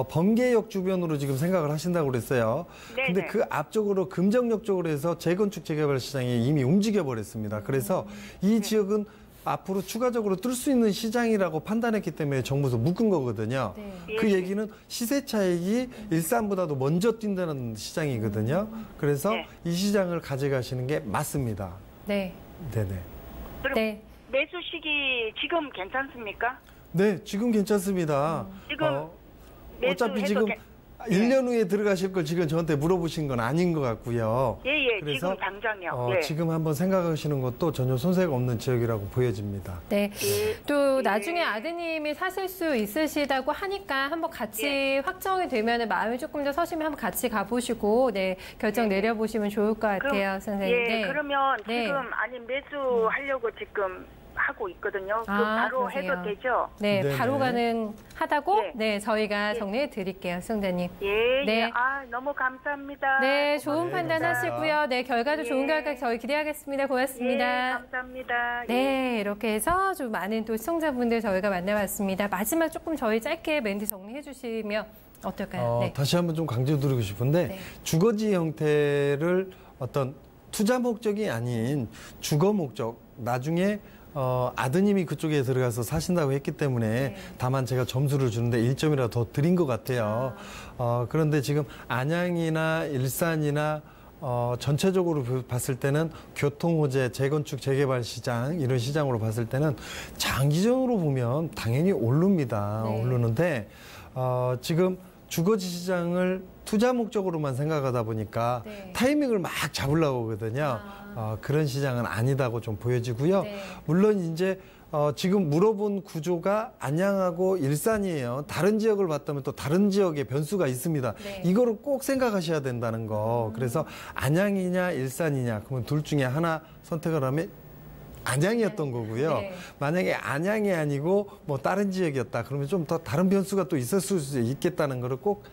범계역 주변으로 지금 생각을 하신다고 그랬어요. 근데 그 앞쪽으로 금정역 쪽으로 해서 재건축 재개발 시장이 이미 움직여 버렸습니다. 그래서 이 지역은 앞으로 추가적으로 뜰 수 있는 시장이라고 판단했기 때문에 정부에서 묶은 거거든요. 그 얘기는 시세 차익이 일산보다도 먼저 뛴다는 시장이거든요. 그래서 이 시장을 가져가시는 게 맞습니다. 네네. 매수 시기 지금 괜찮습니까? 네, 지금 괜찮습니다. 지금 어차피 지금 1년 후에 들어가실 걸 지금 저한테 물어보신 건 아닌 것 같고요. 그래서 지금 당장요. 지금 한번 생각하시는 것도 전혀 손색 없는 지역이라고 보여집니다. 네. 또 나중에 아드님이 사실 수 있으시다고 하니까 한번 같이 확정이 되면 마음이 조금 더 서시면 한번 같이 가보시고 결정 내려보시면 좋을 것 같아요, 선생님. 그러면 지금 매수하려고 지금 하고 있거든요. 바로 그러세요. 해도 되죠? 네, 바로 가능하다고 저희가 정리해 드릴게요, 승자님. 너무 감사합니다. 네, 좋은 판단 하시고요. 결과도 좋은 결과 저희 기대하겠습니다. 고맙습니다. 감사합니다. 네, 이렇게 해서 좀 많은 또 시청자분들 저희가 만나봤습니다. 마지막 조금 저희 짧게 멘트 정리해 주시면 어떨까요? 다시 한번 좀 강조드리고 싶은데 주거지 형태를 어떤 투자 목적이 아닌 주거 목적, 나중에 아드님이 그쪽에 들어가서 사신다고 했기 때문에 다만 제가 점수를 주는데 1점이라도 더 드린 것 같아요. 그런데 지금 안양이나 일산이나 전체적으로 봤을 때는 교통호재, 재건축, 재개발 시장 이런 시장으로 봤을 때는 장기적으로 보면 당연히 오릅니다. 오르는데 지금 주거지 시장을 투자 목적으로만 생각하다 보니까 타이밍을 막 잡으려고 하거든요. 그런 시장은 아니다고 좀 보여지고요. 물론 이제 지금 물어본 구조가 안양하고 일산이에요. 다른 지역을 봤다면 또 다른 지역의 변수가 있습니다. 이거를 꼭 생각하셔야 된다는 거. 그래서 안양이냐 일산이냐 그러면 둘 중에 하나 선택을 하면 안양이었던 거고요. 만약에 안양이 아니고 뭐 다른 지역이었다 그러면 좀 더 다른 변수가 또 있을 수 있겠다는 거를 꼭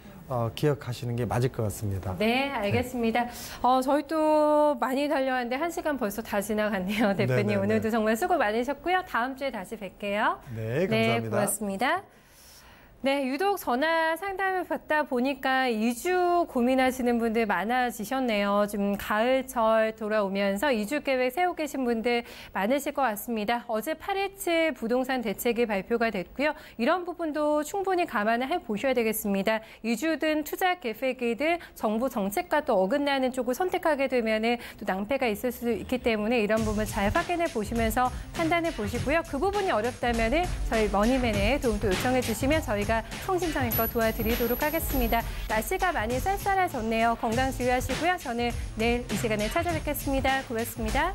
기억하시는 게 맞을 것 같습니다. 네, 알겠습니다. 저희 또 많이 달려왔는데 1시간 벌써 다 지나갔네요. 대표님 오늘도 정말 수고 많으셨고요. 다음 주에 다시 뵐게요. 네, 감사합니다. 네, 고맙습니다. 네, 유독 전화 상담을 받다 보니까 이주 고민하시는 분들 많아지셨네요. 좀 가을철 돌아오면서 이주 계획 세우고 계신 분들 많으실 것 같습니다. 어제 8.17 부동산 대책이 발표가 됐고요. 이런 부분도 충분히 감안을 해보셔야 되겠습니다. 이주든 투자 계획이든 정부 정책과 또 어긋나는 쪽을 선택하게 되면 또 낭패가 있을 수 있기 때문에 이런 부분 잘 확인해 보시면서 판단해 보시고요. 그 부분이 어렵다면 저희 머니맨에 도움도 요청해 주시면 저희가 성심성의껏 도와드리도록 하겠습니다. 날씨가 많이 쌀쌀해졌네요. 건강 주의하시고요. 저는 내일 이 시간에 찾아뵙겠습니다. 고맙습니다.